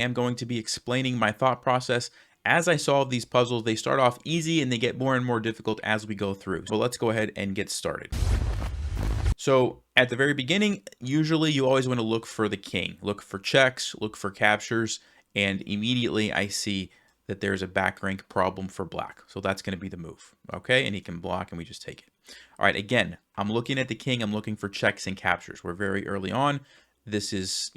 am going to be explaining my thought process as I solve these puzzles. They start off easy and they get more and more difficult as we go through. So let's go ahead and get started. So at the very beginning, usually you always want to look for the king, look for checks, look for captures, and immediately I see that there's a back rank problem for black. So that's going to be the move. Okay, and he can block and we just take it. All right, again, I'm looking at the king, I'm looking for checks and captures. We're very early on. This is,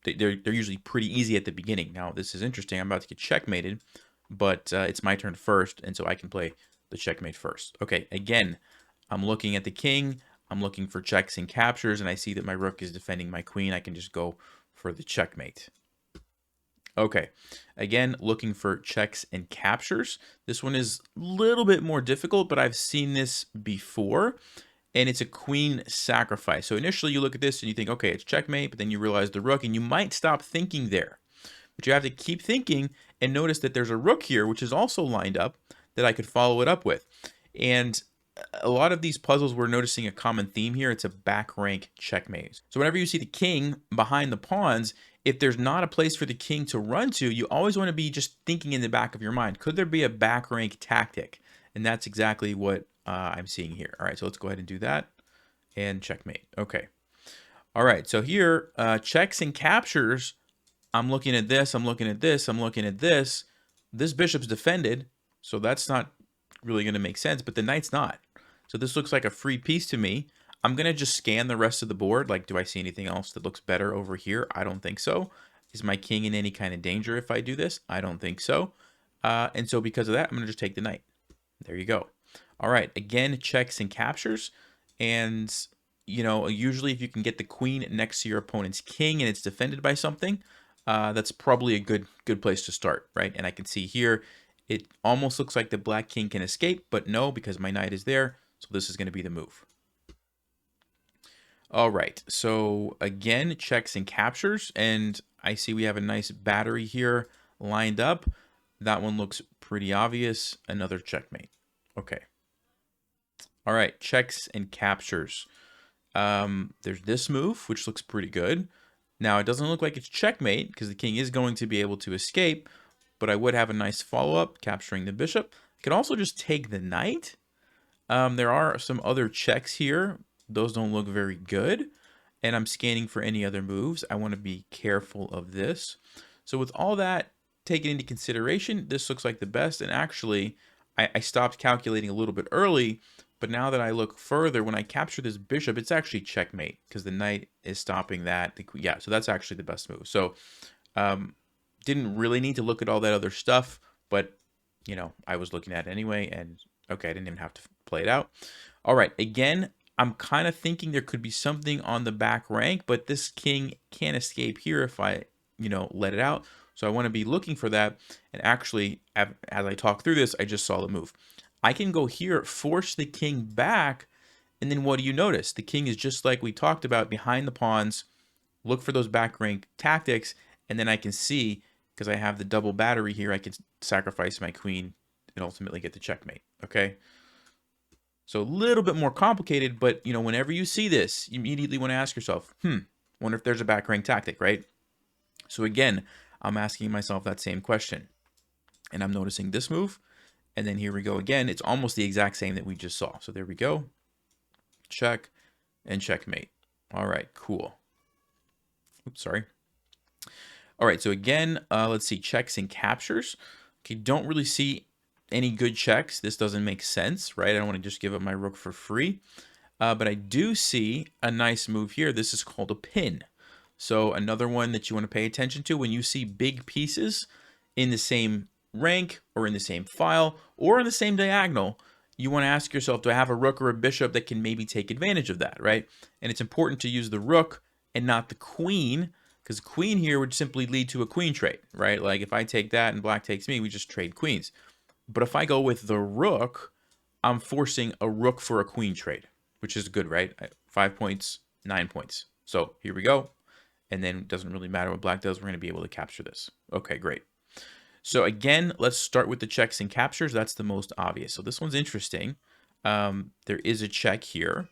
they're usually pretty easy at the beginning. Now, this is interesting. I'm about to get checkmated, but it's my turn first, and so I can play the checkmate first. Okay, again, I'm looking at the king. I'm looking for checks and captures, and I see that my rook is defending my queen. I can just go for the checkmate. Okay, again, looking for checks and captures. This one is a little bit more difficult, but I've seen this before, and it's a queen sacrifice. So initially you look at this and you think, okay, it's checkmate, but then you realize the rook, and you might stop thinking there. But you have to keep thinking and notice that there's a rook here, which is also lined up, that I could follow it up with. And a lot of these puzzles, we're noticing a common theme here. It's a back rank checkmate. So whenever you see the king behind the pawns, if there's not a place for the king to run to, you always want to be just thinking in the back of your mind, could there be a back rank tactic? And that's exactly what I'm seeing here. All right, so let's go ahead and do that and checkmate. Okay. All right, so here, checks and captures. I'm looking at this, I'm looking at this, I'm looking at this. This bishop's defended, so that's not really going to make sense, but the knight's not. So this looks like a free piece to me. I'm going to just scan the rest of the board. Like, do I see anything else that looks better over here? I don't think so. Is my king in any kind of danger if I do this? I don't think so. And so because of that, I'm going to just take the knight. There you go. All right, again, checks and captures. And, usually if you can get the queen next to your opponent's king and it's defended by something, that's probably a good place to start, right? And I can see here, it almost looks like the black king can escape, but no, because my knight is there. So this is going to be the move. All right, so again, checks and captures, and I see we have a nice battery here lined up. That one looks pretty obvious. Another checkmate. Okay. All right, checks and captures. There's this move, which looks pretty good. Now, it doesn't look like it's checkmate because the king is going to be able to escape, but I would have a nice follow-up, capturing the bishop. I could also just take the knight. There are some other checks here. Those don't look very good. And I'm scanning for any other moves. I want to be careful of this. So with all that taken into consideration, this looks like the best. And actually, I stopped calculating a little bit early. But now that I look further, when I capture this bishop, it's actually checkmate because the knight is stopping that. Yeah, so that's actually the best move. So didn't really need to look at all that other stuff. But, I was looking at it anyway. And okay, I didn't even have to play it out. All right, again, I'm kind of thinking there could be something on the back rank, but this king can't escape here if I, let it out. So I want to be looking for that. And actually, as I talk through this, I just saw the move. I can go here, force the king back, and then what do you notice? The king is just like we talked about, behind the pawns. Look for those back rank tactics, and then I can see, because I have the double battery here, I can sacrifice my queen and ultimately get the checkmate, okay? So a little bit more complicated, but, whenever you see this, you immediately want to ask yourself, wonder if there's a back rank tactic, right? So again, I'm asking myself that same question. And I'm noticing this move, and then here we go again. It's almost the exact same that we just saw. So there we go. Check and checkmate. All right, cool. Oops, sorry. All right, so again, let's see, checks and captures. Okay, don't really see any good checks. This doesn't make sense, right? I don't want to just give up my rook for free. But I do see a nice move here. This is called a pin. So another one that you want to pay attention to when you see big pieces in the same rank or in the same file or in the same diagonal, you want to ask yourself, do I have a rook or a bishop that can maybe take advantage of that, right? And it's important to use the rook and not the queen, because queen here would simply lead to a queen trade, right? Like if I take that and black takes me, we just trade queens. But if I go with the rook, I'm forcing a rook for a queen trade, which is good, right? 5 points, 9 points. So here we go. And then it doesn't really matter what black does. We're going to be able to capture this. Okay, great. So again, let's start with the checks and captures. That's the most obvious. So this one's interesting. There is a check here.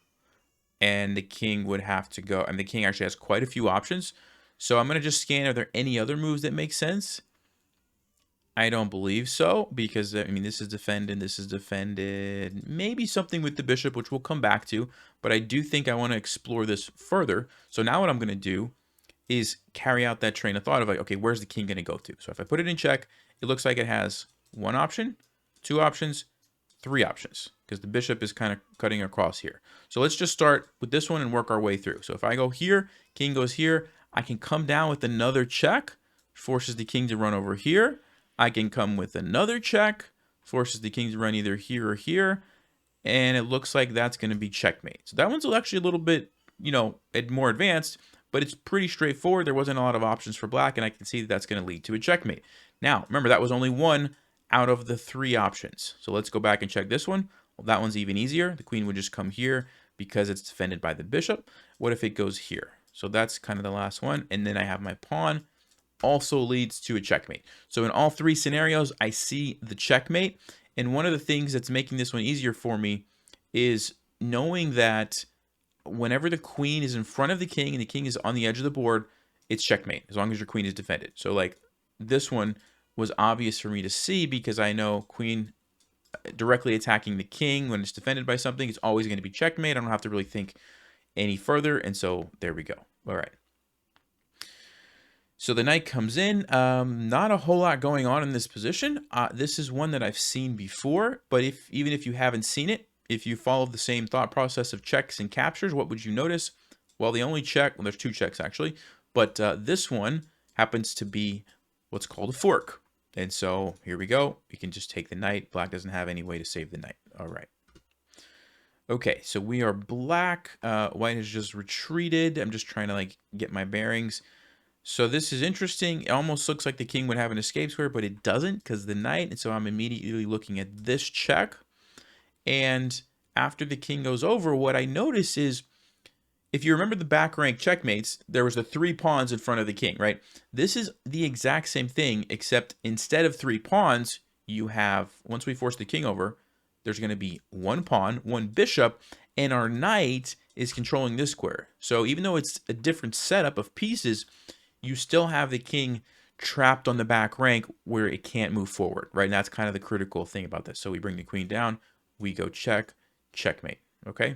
And the king would have to go. And the king actually has quite a few options. So I'm going to just scan. Are there any other moves that make sense? I don't believe so, because, I mean, this is defended, this is defended. Maybe something with the bishop, which we'll come back to, but I do think I want to explore this further. So now what I'm going to do is carry out that train of thought of like, okay, where's the king going to go to? So if I put it in check, it looks like it has one option, two options, three options, because the bishop is kind of cutting across here. So let's just start with this one and work our way through. So if I go here, king goes here, I can come down with another check, forces the king to run over here. I can come with another check, forces the king to run either here or here, and it looks like that's going to be checkmate. So that one's actually a little bit, more advanced, but it's pretty straightforward. There wasn't a lot of options for black, and I can see that that's going to lead to a checkmate. Now, remember, that was only one out of the three options. So let's go back and check this one. Well, that one's even easier. The queen would just come here because it's defended by the bishop. What if it goes here? So that's kind of the last one, and then I have my pawn. Also leads to a checkmate. So in all three scenarios, I see the checkmate. And one of the things that's making this one easier for me is knowing that whenever the queen is in front of the king and the king is on the edge of the board, it's checkmate as long as your queen is defended. So like this one was obvious for me to see because I know queen directly attacking the king when it's defended by something, it's always going to be checkmate. I don't have to really think any further. And so there we go. All right. So the knight comes in, not a whole lot going on in this position. This is one that I've seen before, but even if you haven't seen it, if you follow the same thought process of checks and captures, what would you notice? Well, the only check, well, there's two checks actually, but this one happens to be what's called a fork. And so here we go. We can just take the knight. Black doesn't have any way to save the knight. All right. Okay, so we are black. White has just retreated. I'm just trying to get my bearings. So this is interesting. It almost looks like the king would have an escape square, but it doesn't because the knight. And so I'm immediately looking at this check. And after the king goes over, what I notice is, if you remember the back rank checkmates, there was the three pawns in front of the king, right? This is the exact same thing, except instead of three pawns, you have, once we force the king over, there's going to be one pawn, one bishop, and our knight is controlling this square. So even though it's a different setup of pieces, you still have the king trapped on the back rank where it can't move forward, right? And that's kind of the critical thing about this. So we bring the queen down, we go check, checkmate, okay?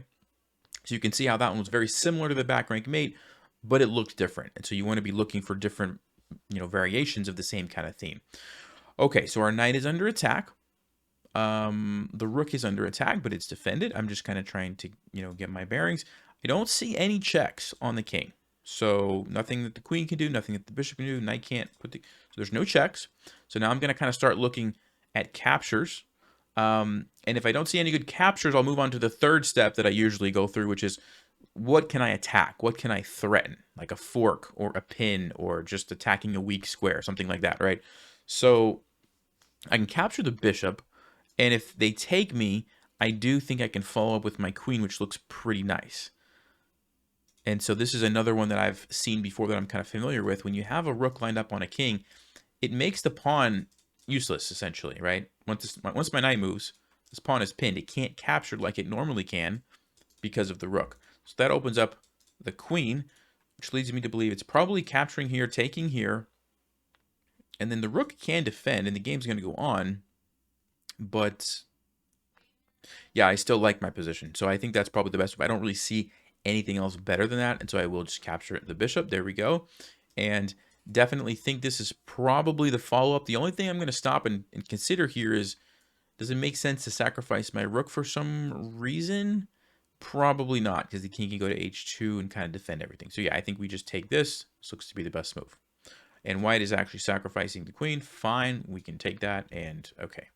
So you can see how that one was very similar to the back rank mate, but it looked different. And so you want to be looking for different, variations of the same kind of theme. Okay, so our knight is under attack. The rook is under attack, but it's defended. I'm just kind of trying to, get my bearings. I don't see any checks on the king. So nothing that the queen can do, nothing that the bishop can do, knight can't put the, so there's no checks. So now I'm going to kind of start looking at captures. And if I don't see any good captures, I'll move on to the third step that I usually go through, which is what can I attack? What can I threaten? Like a fork or a pin or just attacking a weak square, something like that, right? So I can capture the bishop. And if they take me, I do think I can follow up with my queen, which looks pretty nice. And so this is another one that I've seen before that I'm kind of familiar with. When you have a rook lined up on a king, it makes the pawn useless, essentially, right? Once my knight moves, this pawn is pinned. It can't capture like it normally can because of the rook. So that opens up the queen, which leads me to believe it's probably capturing here, taking here. And then the rook can defend, and the game's going to go on. But yeah, I still like my position. So I think that's probably the best. I don't really see anything else better than that. And so I will just capture the bishop. There we go. And definitely think this is probably the follow-up. The only thing I'm going to stop and consider here is, does it make sense to sacrifice my rook for some reason? Probably not, because the king can go to h2 and kind of defend everything. So yeah, I think we just take this. This looks to be the best move. And white is actually sacrificing the queen. Fine, we can take that, and okay.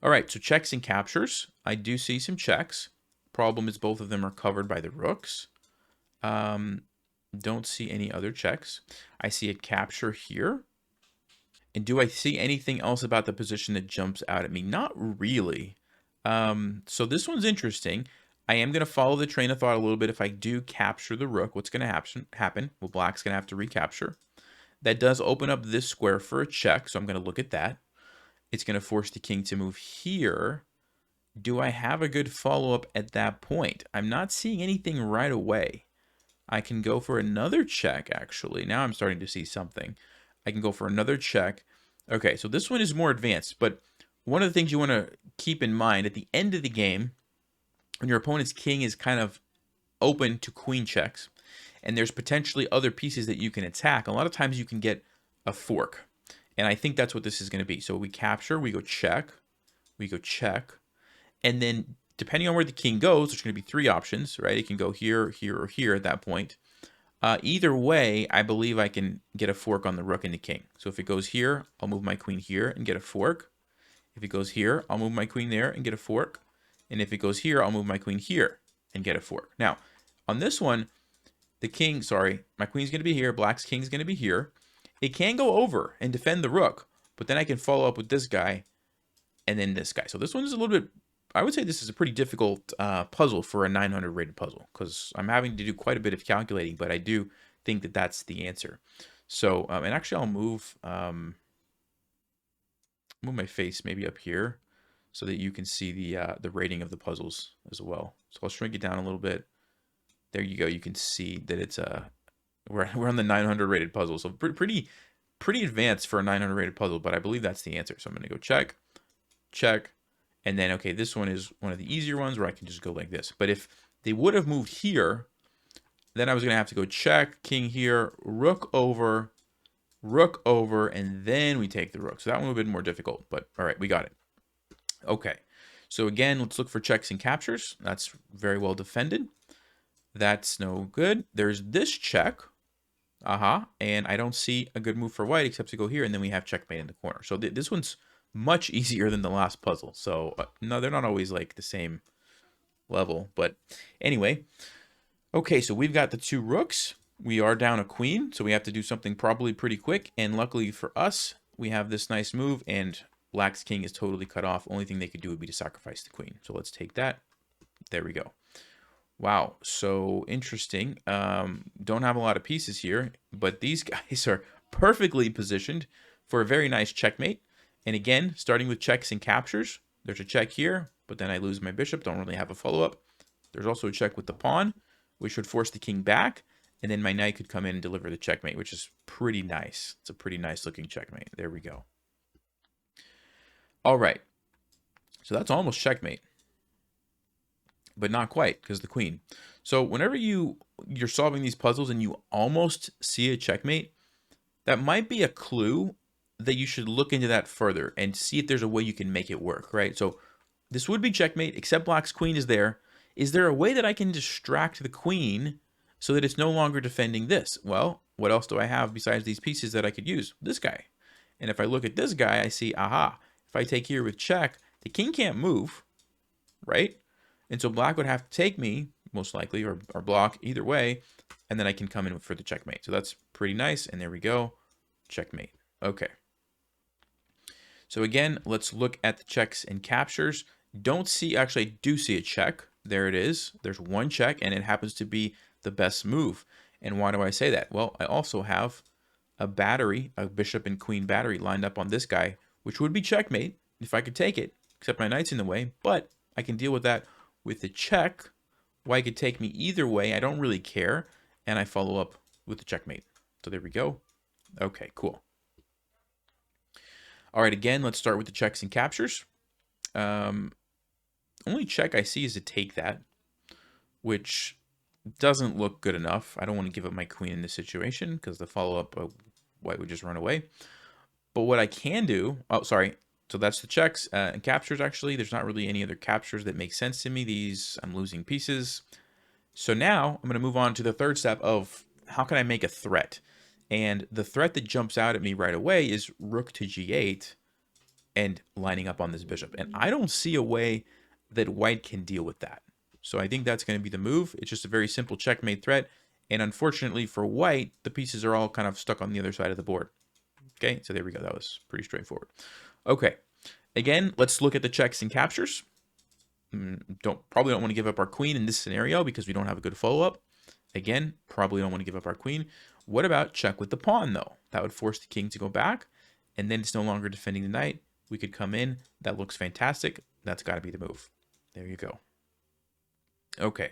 All right, so checks and captures. I do see some checks. Problem is both of them are covered by the rooks. Don't see any other checks. I see a capture here. And do I see anything else about the position that jumps out at me? Not really. So this one's interesting. I am going to follow the train of thought a little bit. If I do capture the rook, what's going to happen? Well, black's going to have to recapture. That does open up this square for a check, so I'm going to look at that. It's going to force the king to move here. Do I have a good follow-up at that point? I'm not seeing anything right away. I can go for another check, actually. Now I'm starting to see something. I can go for another check. Okay, so this one is more advanced, but one of the things you want to keep in mind at the end of the game, when your opponent's king is kind of open to queen checks, and there's potentially other pieces that you can attack, a lot of times you can get a fork. And I think that's what this is going to be. So we capture, we go check, and then depending on where the king goes, there's going to be three options, right? It can go here, here, or here at that point. Either way, I believe I can get a fork on the rook and the king. So if it goes here, I'll move my queen here and get a fork. If it goes here, I'll move my queen there and get a fork. And if it goes here, I'll move my queen here and get a fork. Now, on this one, the king, sorry, my queen's going to be here. Black's king's going to be here. It can go over and defend the rook, but then I can follow up with this guy and then this guy. So this one is a little bit, I would say this is a pretty difficult puzzle for a 900 rated puzzle because I'm having to do quite a bit of calculating, but I do think that that's the answer. So, and actually I'll move my face maybe up here so that you can see the rating of the puzzles as well. So I'll shrink it down a little bit. There you go. You can see that it's we're on the 900 rated puzzle, so pretty advanced for a 900 rated puzzle. But I believe that's the answer. So I'm going to go check, check, and then okay, this one is one of the easier ones where I can just go like this. But if they would have moved here, then I was going to have to go check, king here, rook over, and then we take the rook. So that one would have been more difficult. But all right, we got it. Okay, so again, let's look for checks and captures. That's very well defended. That's no good. There's this check. And I don't see a good move for white except to go here, and then we have checkmate in the corner. So this one's much easier than the last puzzle. So no, they're not always like the same level. But anyway, okay, so we've got the two rooks. We are down a queen, so we have to do something probably pretty quick. And luckily for us, we have this nice move, and Black's king is totally cut off. Only thing they could do would be to sacrifice the queen. So let's take that. There we go. Wow, so interesting. Don't have a lot of pieces here, but these guys are perfectly positioned for a very nice checkmate. And again, starting with checks and captures, there's a check here, but then I lose my bishop, don't really have a follow-up. There's also a check with the pawn, which would force the king back, and then my knight could come in and deliver the checkmate, which is pretty nice. It's a pretty nice looking checkmate. There we go. All right, so that's almost checkmate, but not quite because the queen. So whenever you're solving these puzzles and you almost see a checkmate, that might be a clue that you should look into that further and see if there's a way you can make it work, right? So this would be checkmate, except Black's queen is there. Is there a way that I can distract the queen so that it's no longer defending this? Well, what else do I have besides these pieces that I could use? This guy. And if I look at this guy, I see, aha, if I take here with check, the king can't move, right? And so Black would have to take me, most likely, or block, either way, and then I can come in for the checkmate. So that's pretty nice, and there we go, checkmate. Okay. So again, let's look at the checks and captures. Don't see, actually I do see a check. There it is. There's one check, and it happens to be the best move. And why do I say that? Well, I also have a battery, a bishop and queen battery lined up on this guy, which would be checkmate if I could take it, except my knight's in the way, but I can deal with that with the check. White could take me either way. I don't really care. And I follow up with the checkmate. So there we go. Okay, cool. All right, again, let's start with the checks and captures. Only check I see is to take that, which doesn't look good enough. I don't want to give up my queen in this situation because the follow-up, white would just run away. But what I can do, oh, sorry. So that's the checks and captures, actually. There's not really any other captures that make sense to me. These, I'm losing pieces. So now I'm going to move on to the third step of how can I make a threat? And the threat that jumps out at me right away is rook to g8 and lining up on this bishop. And I don't see a way that white can deal with that. So I think that's going to be the move. It's just a very simple checkmate threat. And unfortunately for white, the pieces are all kind of stuck on the other side of the board. Okay, so there we go. That was pretty straightforward. Okay, again, let's look at the checks and captures. Probably don't want to give up our queen in this scenario because we don't have a good follow-up. Again, probably don't want to give up our queen. What about check with the pawn, though? That would force the king to go back, and then it's no longer defending the knight. We could come in. That looks fantastic. That's got to be the move. There you go. Okay.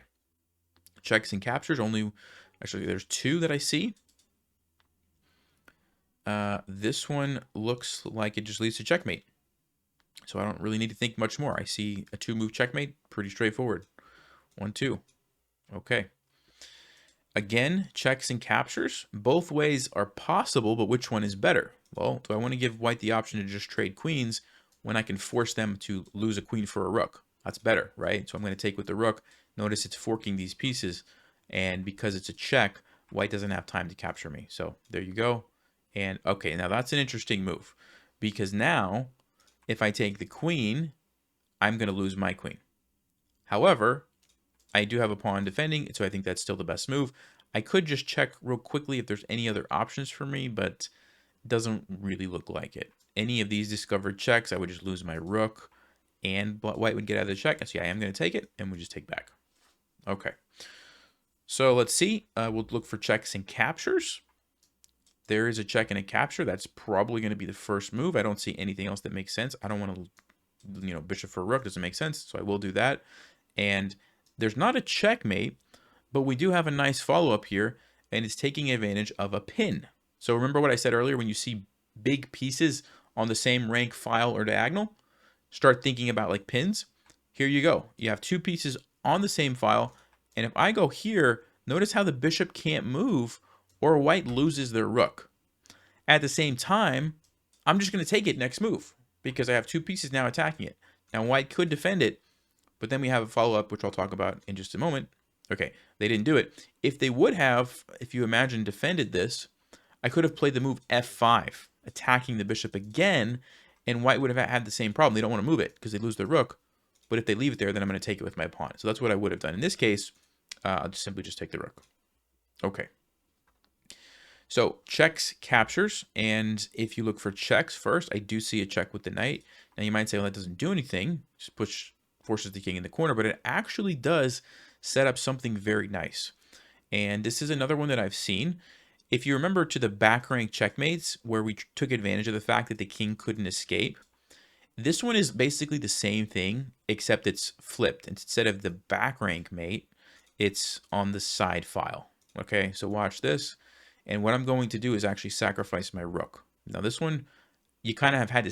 Checks and captures, only Actually, there's two that I see. This one looks like it just leads to checkmate. So I don't really need to think much more. I see a 2-move checkmate. Pretty straightforward. 1, 2. Okay. Again, checks and captures. Both ways are possible, but which one is better? Well, do I want to give white the option to just trade queens when I can force them to lose a queen for a rook? That's better, right? So I'm going to take with the rook. Notice it's forking these pieces, and because it's a check, white doesn't have time to capture me. So there you go. And okay, now that's an interesting move, because now if I take the queen, I'm going to lose my queen. However, I do have a pawn defending, so I think that's still the best move. I could just check real quickly if there's any other options for me, but it doesn't really look like it. Any of these discovered checks, I would just lose my rook, and white would get out of the check. So yeah, I am going to take it, and we'll just take back. Okay. So let's see. We'll look for checks and captures. There is a check and a capture. That's probably going to be the first move. I don't see anything else that makes sense. I don't want to, bishop for rook doesn't make sense, so I will do that. And there's not a checkmate, but we do have a nice follow-up here, and it's taking advantage of a pin. So remember what I said earlier, when you see big pieces on the same rank file or diagonal, start thinking about like pins. Here you go. You have 2 pieces on the same file, and if I go here, notice how the bishop can't move or white loses their rook. At the same time, I'm just going to take it next move because I have 2 pieces now attacking it. Now white could defend it, but then we have a follow-up, which I'll talk about in just a moment. Okay, they didn't do it. If they would have, if you imagine defended this, I could have played the move f5, attacking the bishop again, and white would have had the same problem. They don't want to move it because they lose their rook. But if they leave it there, then I'm going to take it with my pawn. So that's what I would have done. In this case, I'll just simply just take the rook. Okay. So checks, captures, and if you look for checks first, I do see a check with the knight. Now you might say, well, that doesn't do anything. Just forces the king in the corner, but it actually does set up something very nice. And this is another one that I've seen. If you remember to the back rank checkmates where we took advantage of the fact that the king couldn't escape, this one is basically the same thing, except it's flipped. Instead of the back rank mate, it's on the side file. Okay, so watch this. And what I'm going to do is actually sacrifice my rook. Now this one, you kind of have had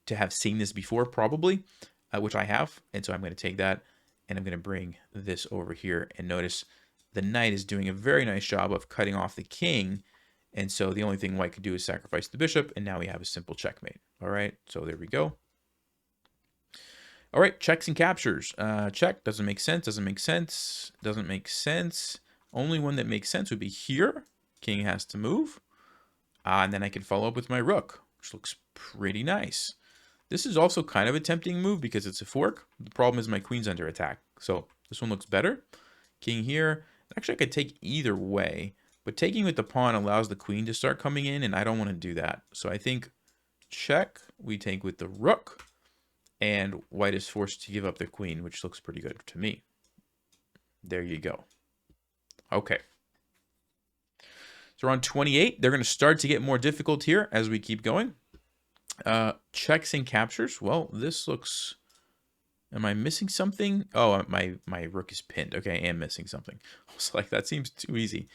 to have seen this before, probably, which I have. And so I'm going to take that, and I'm going to bring this over here. And notice the knight is doing a very nice job of cutting off the king. And so the only thing white could do is sacrifice the bishop, and now we have a simple checkmate. All right, so there we go. All right, checks and captures. Check, doesn't make sense, doesn't make sense, doesn't make sense. Only one that makes sense would be here. King has to move. And then I can follow up with my rook, which looks pretty nice. This is also kind of a tempting move because it's a fork. The problem is my queen's under attack. So this one looks better. King here. Actually, I could take either way. But taking with the pawn allows the queen to start coming in, and I don't want to do that. So I think check, we take with the rook, and white is forced to give up the queen, which looks pretty good to me. There you go. Okay. So we're on 28. They're going to start to get more difficult here as we keep going. Checks and captures. Well, this looks... Am I missing something? Oh, my rook is pinned. Okay, I am missing something. I was like, that seems too easy.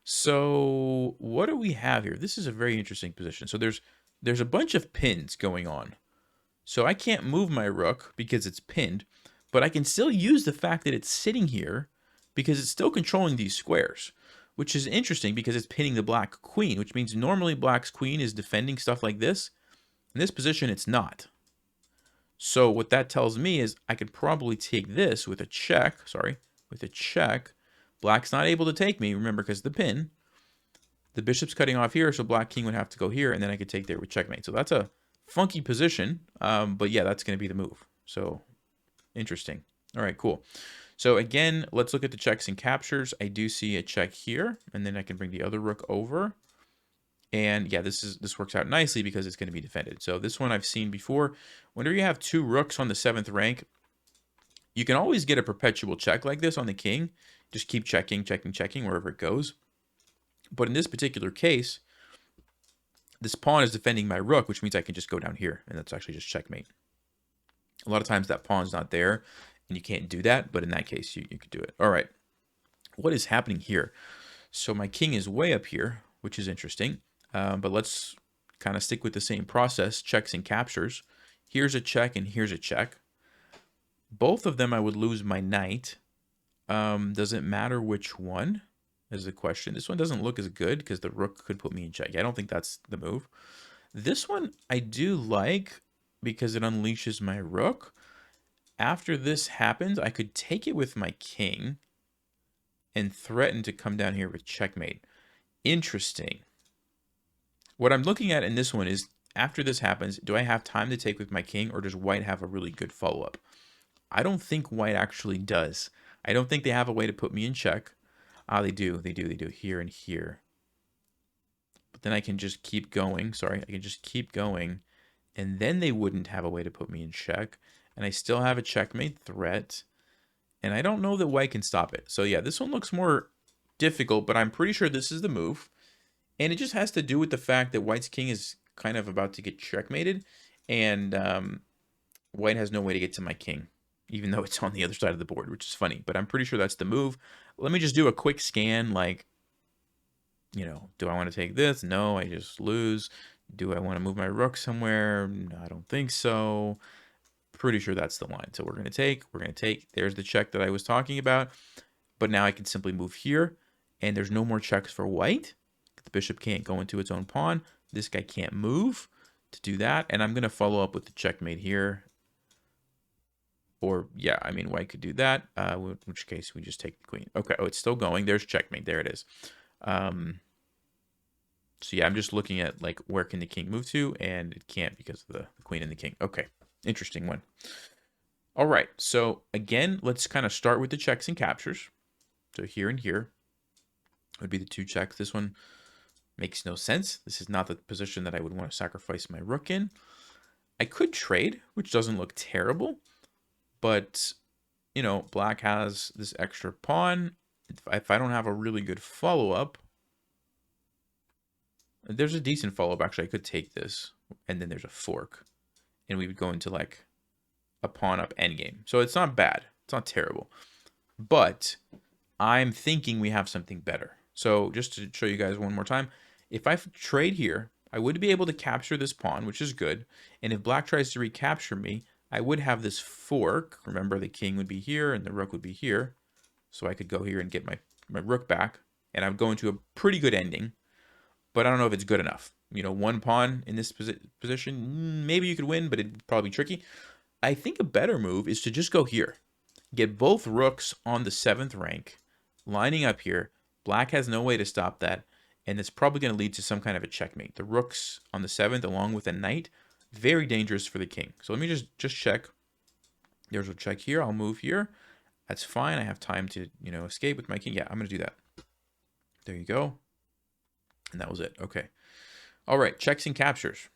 So what do we have here? This is a very interesting position. So there's a bunch of pins going on. So I can't move my rook because it's pinned, but I can still use the fact that it's sitting here because it's still controlling these squares, which is interesting because it's pinning the black queen, which means normally black's queen is defending stuff like this. In this position, it's not. So what that tells me is I could probably take this with a check. With a check. Black's not able to take me, remember, because the pin. The bishop's cutting off here, so black king would have to go here, and then I could take there with checkmate. So that's a funky position, but yeah, that's going to be the move. So interesting. All right, cool. So again, let's look at the checks and captures. I do see a check here, and then I can bring the other rook over. And yeah, this works out nicely because it's going to be defended. So this one I've seen before. Whenever you have 2 rooks on the 7th rank, you can always get a perpetual check like this on the king. Just keep checking, checking, checking wherever it goes. But in this particular case, this pawn is defending my rook, which means I can just go down here, and that's actually just checkmate. A lot of times that pawn's not there, and you can't do that, but in that case, you could do it. All right, what is happening here? So my king is way up here, which is interesting. But let's kind of stick with the same process, checks and captures. Here's a check and here's a check. Both of them I would lose my knight. Does it matter which one is the question. This one doesn't look as good because the rook could put me in check. I don't think that's the move. This one I do like because it unleashes my rook. After this happens, I could take it with my king and threaten to come down here with checkmate. Interesting. What I'm looking at in this one is, after this happens, do I have time to take with my king, or does white have a really good follow-up? I don't think white actually does. I don't think they have a way to put me in check. Ah, they do. They do. They do. Here and here. But then I can just keep going. Sorry, I can just keep going. And then they wouldn't have a way to put me in check. And I still have a checkmate threat. And I don't know that white can stop it. So yeah, this one looks more difficult, but I'm pretty sure this is the move. And it just has to do with the fact that white's king is kind of about to get checkmated. And white has no way to get to my king, even though it's on the other side of the board, which is funny. But I'm pretty sure that's the move. Let me just do a quick scan, like, you know, do I want to take this? No, I just lose. Do I want to move my rook somewhere? No, I don't think so. Pretty sure that's the line. So we're going to take. There's the check that I was talking about. But now I can simply move here, and there's no more checks for white. The bishop can't go into its own pawn. This guy can't move to do that. And I'm going to follow up with the checkmate here. Or, yeah, I mean, white could do that, in which case we just take the queen. Okay, oh, it's still going. There's checkmate. There it is. So, yeah, I'm just looking at, like, where can the king move to, and it can't because of the queen and the king. Okay, interesting one. All right, so, again, let's kind of start with the checks and captures. So here and here would be the two checks. This one makes no sense. This is not the position that I would want to sacrifice my rook in. I could trade, which doesn't look terrible. But, you know, black has this extra pawn. If I don't have a really good follow-up, there's a decent follow-up. Actually, I could take this, and then there's a fork. And we would go into, like, a pawn-up endgame. So it's not bad. It's not terrible. But I'm thinking we have something better. So just to show you guys one more time, if I trade here, I would be able to capture this pawn, which is good. And if black tries to recapture me, I would have this fork. Remember, the king would be here and the rook would be here. So I could go here and get my rook back. And I would go into a pretty good ending. But I don't know if it's good enough. You know, one pawn in this position, maybe you could win, but it'd probably be tricky. I think a better move is to just go here. Get both rooks on the 7th rank, lining up here. Black has no way to stop that. And it's probably going to lead to some kind of a checkmate. The rook's on the 7th along with a knight. Very dangerous for the king. So let me just check. There's a check here. I'll move here. That's fine. I have time to, you know, escape with my king. Yeah, I'm going to do that. There you go. And that was it. Okay. All right. Checks and captures.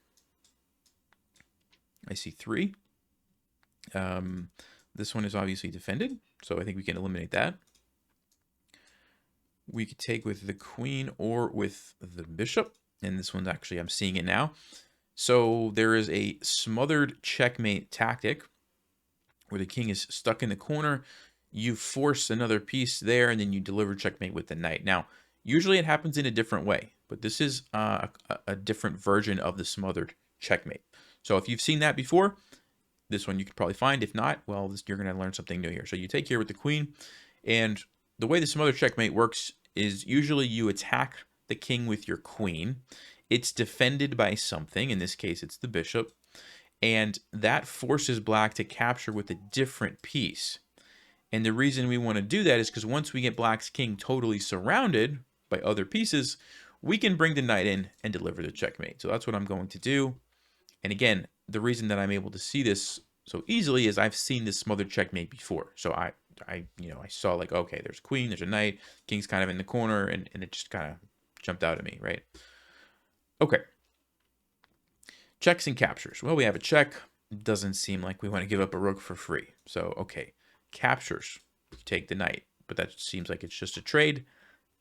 I see 3. This one is obviously defended. So I think we can eliminate that. We could take with the queen or with the bishop. And this one's actually, I'm seeing it now. So there is a smothered checkmate tactic where the king is stuck in the corner. You force another piece there, and then you deliver checkmate with the knight. Now, usually it happens in a different way, but this is a different version of the smothered checkmate. So if you've seen that before, this one you could probably find. If not, well, you're going to learn something new here. So you take here with the queen, and the way the smothered checkmate works is usually you attack the king with your queen. It's defended by something. In this case, it's the bishop. And that forces black to capture with a different piece. And the reason we want to do that is because once we get black's king totally surrounded by other pieces, we can bring the knight in and deliver the checkmate. So that's what I'm going to do. And again, the reason that I'm able to see this so easily is I've seen this smothered checkmate before. So I saw like, okay, there's queen, there's a knight, king's kind of in the corner, and it just kind of jumped out at me, right? Okay. Checks and captures. Well, we have a check. Doesn't seem like we want to give up a rook for free. So, okay. Captures. You take the knight. But that seems like it's just a trade.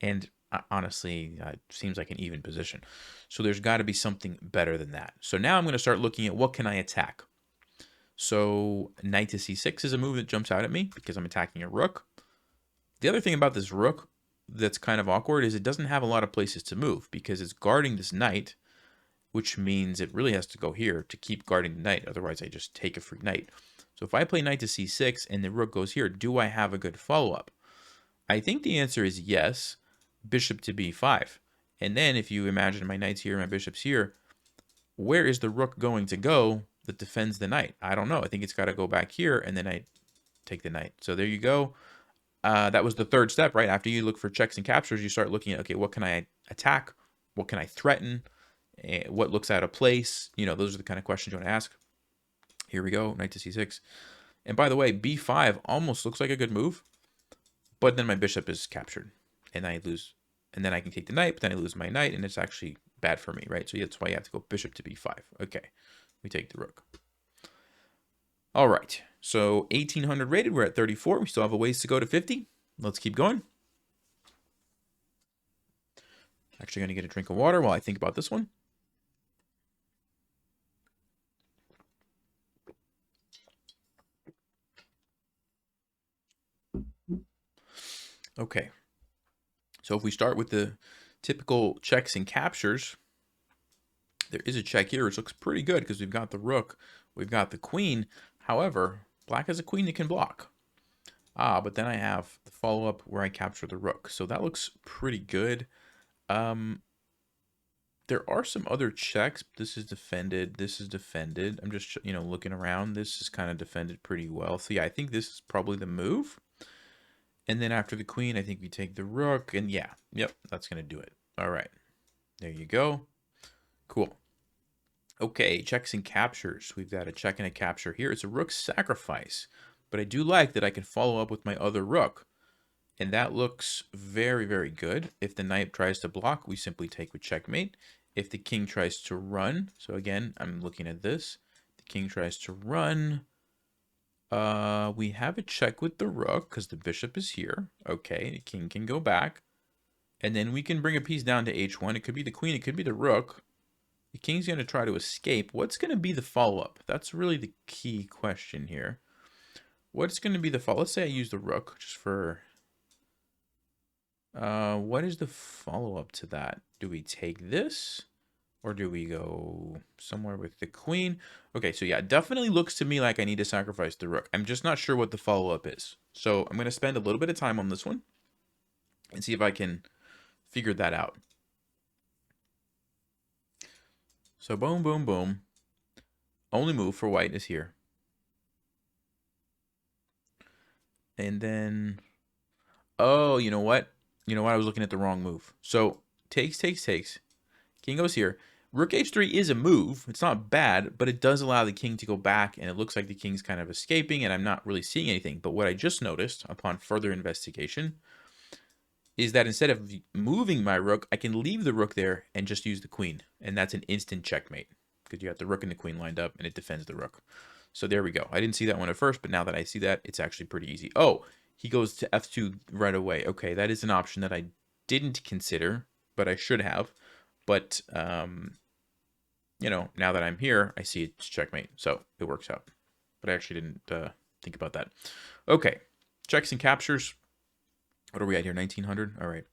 And honestly, it seems like an even position. So there's got to be something better than that. So now I'm going to start looking at what can I attack. So knight to c6 is a move that jumps out at me because I'm attacking a rook. The other thing about this rook that's kind of awkward is it doesn't have a lot of places to move because it's guarding this knight, which means it really has to go here to keep guarding the knight. Otherwise, I just take a free knight. So if I play knight to c6 and the rook goes here, do I have a good follow-up? I think the answer is yes. Bishop to b5. And then if you imagine my knight's here, my bishop's here, where is the rook going to go that defends the knight? I don't know. I think it's got to go back here, and then I take the knight. So there you go. That was the third step, right? After you look for checks and captures, you start looking at, okay, what can I attack? What can I threaten? What looks out of place? You know, those are the kind of questions you want to ask. Here we go, knight to c6. And by the way, b5 almost looks like a good move, but then my bishop is captured, and I lose. And then I can take the knight, but then I lose my knight, and it's actually bad for me, right? So that's why you have to go bishop to b5. Okay, we take the rook. All right, so 1800 rated. We're at 34. We still have a ways to go to 50. Let's keep going. Actually going to get a drink of water while I think about this one. Okay, so if we start with the typical checks and captures, there is a check here, which looks pretty good because we've got the rook, we've got the queen. However, black has a queen that can block. But then I have the follow-up where I capture the rook. So that looks pretty good. There are some other checks. This is defended. This is defended. I'm just, you know, looking around. This is kind of defended pretty well. So yeah, I think this is probably the move. And then after the queen, I think we take the rook. And yeah, yep, that's going to do it. All right. There you go. Cool. Okay, checks and captures. We've got a check and a capture here. It's a rook sacrifice. But I do like that I can follow up with my other rook. And that looks very, very good. If the knight tries to block, we simply take with checkmate. If the king tries to run, so again, I'm looking at this. The king tries to run. We have a check with the rook because the bishop is here. Okay, the king can go back. And then we can bring a piece down to h1. It could be the queen, it could be the rook. The king's going to try to escape. What's going to be the follow-up? That's really the key question here. What's going to be the follow-up? Let's say I use the rook just for... what is the follow-up to that? Do we take this? Or do we go somewhere with the queen? Okay, so yeah, it definitely looks to me like I need to sacrifice the rook. I'm just not sure what the follow-up is. So I'm going to spend a little bit of time on this one and see if I can figure that out. So boom, boom, boom. Only move for white is here. And then, oh, you know what? You know what? I was looking at the wrong move. So takes, takes, takes. King goes here. Rook h3 is a move. It's not bad, but it does allow the king to go back, and it looks like the king's kind of escaping, and I'm not really seeing anything. But what I just noticed upon further investigation is that instead of moving my rook, I can leave the rook there and just use the queen, and that's an instant checkmate because you got the rook and the queen lined up, and it defends the rook. So there we go. I didn't see that one at first, but now that I see that, it's actually pretty easy. Oh, he goes to f2 right away. Okay, that is an option that I didn't consider, but I should have. But, you know, now that I'm here, I see it's checkmate. So it works out. But I actually didn't think about that. Okay, checks and captures. What are we at here? 1900? All right.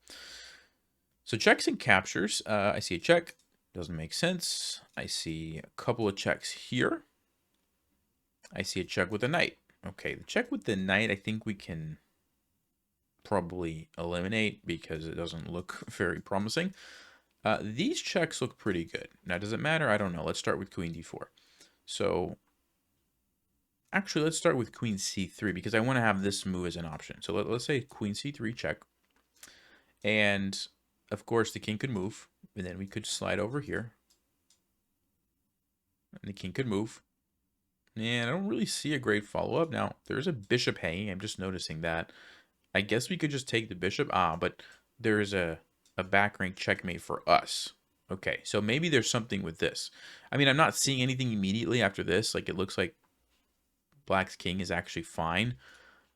So checks and captures. I see a check. Doesn't make sense. I see a couple of checks here. I see a check with a knight. Okay, the check with the knight, I think we can probably eliminate because it doesn't look very promising. These checks look pretty good. Now, does it matter? I don't know. Let's start with queen d4. So, actually, let's start with queen c3 because I want to have this move as an option. So, let's say queen c3 check. And, of course, the king could move. And then we could slide over here. And the king could move. And I don't really see a great follow-up. Now, there's a bishop hanging. I'm just noticing that. I guess we could just take the bishop. But there's a back rank checkmate for us. Okay, so maybe there's something with this. I mean, I'm not seeing anything immediately after this. Like, it looks like black's king is actually fine.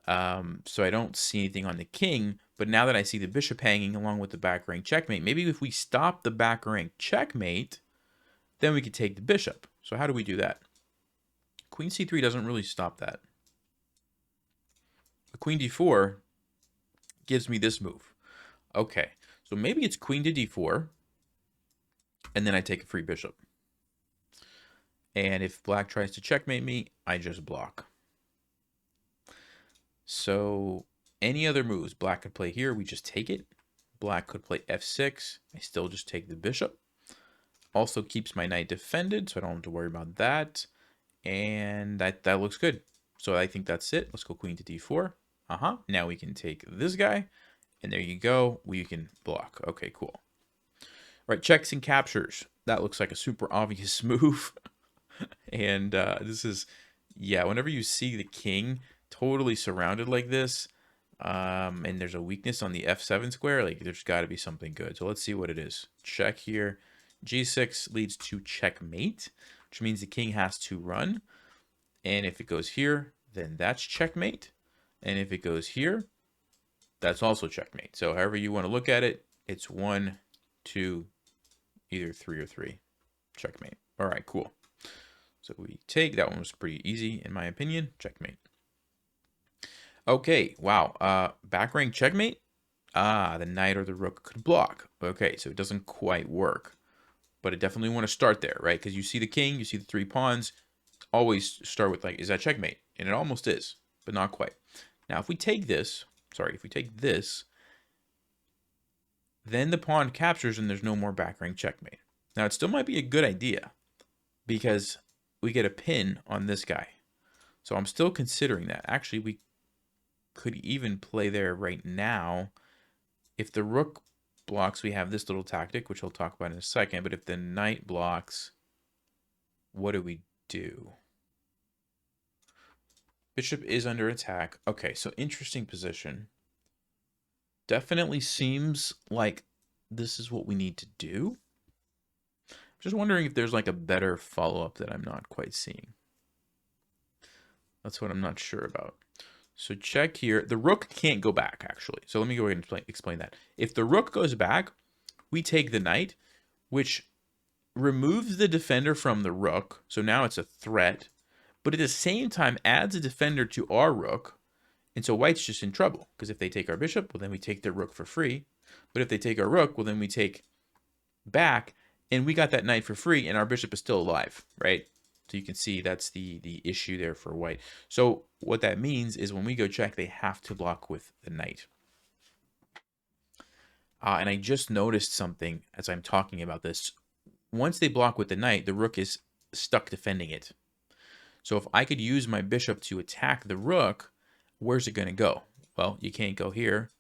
So I don't see anything on the king. But now that I see the bishop hanging along with the back rank checkmate, maybe if we stop the back rank checkmate, then we could take the bishop. So how do we do that? Queen c3 doesn't really stop that. Queen d4 gives me this move. Okay, so maybe it's queen to d4, and then I take a free bishop. And if black tries to checkmate me, I just block. So any other moves, black could play here, we just take it. Black could play f6, I still just take the bishop. Also keeps my knight defended, so I don't have to worry about that. And that looks good. So I think that's it. Let's go queen to d4. Now we can take this guy, and there you go. We can block. Okay, cool. Right, checks and captures. That looks like a super obvious move. And this is, yeah, whenever you see the king totally surrounded like this, and there's a weakness on the f7 square, like there's got to be something good. So let's see what it is. Check here. G6 leads to checkmate, which means the king has to run. And if it goes here, then that's checkmate. And if it goes here, that's also checkmate. So however you want to look at it, it's 1, 2, either 3 or 3. Checkmate. All right, cool. So we take, that one was pretty easy in my opinion. Checkmate. Okay, wow. Back rank checkmate. The knight or the rook could block. Okay, so it doesn't quite work. But I definitely want to start there, right? Because you see the king, you see the 3 pawns. Always start with like, is that checkmate? And it almost is, but not quite. Now, if we take this, then the pawn captures and there's no more back rank checkmate. Now, it still might be a good idea because we get a pin on this guy. So I'm still considering that. Actually, we could even play there right now. If the rook blocks, we have this little tactic, which I'll talk about in a second. But if the knight blocks, what do we do? Bishop is under attack. Okay, so interesting position. Definitely seems like this is what we need to do. Just wondering if there's like a better follow-up that I'm not quite seeing. That's what I'm not sure about. So check here. The rook can't go back, actually. So let me go ahead and explain that. If the rook goes back, we take the knight, which removes the defender from the rook. So now it's a threat. But at the same time, adds a defender to our rook. And so white's just in trouble. Because if they take our bishop, well, then we take their rook for free. But if they take our rook, well, then we take back. And we got that knight for free, and our bishop is still alive, right? So you can see that's the issue there for white. So what that means is when we go check, they have to block with the knight. And I just noticed something as I'm talking about this. Once they block with the knight, the rook is stuck defending it. So if I could use my bishop to attack the rook, where's it going to go? Well, you can't go here.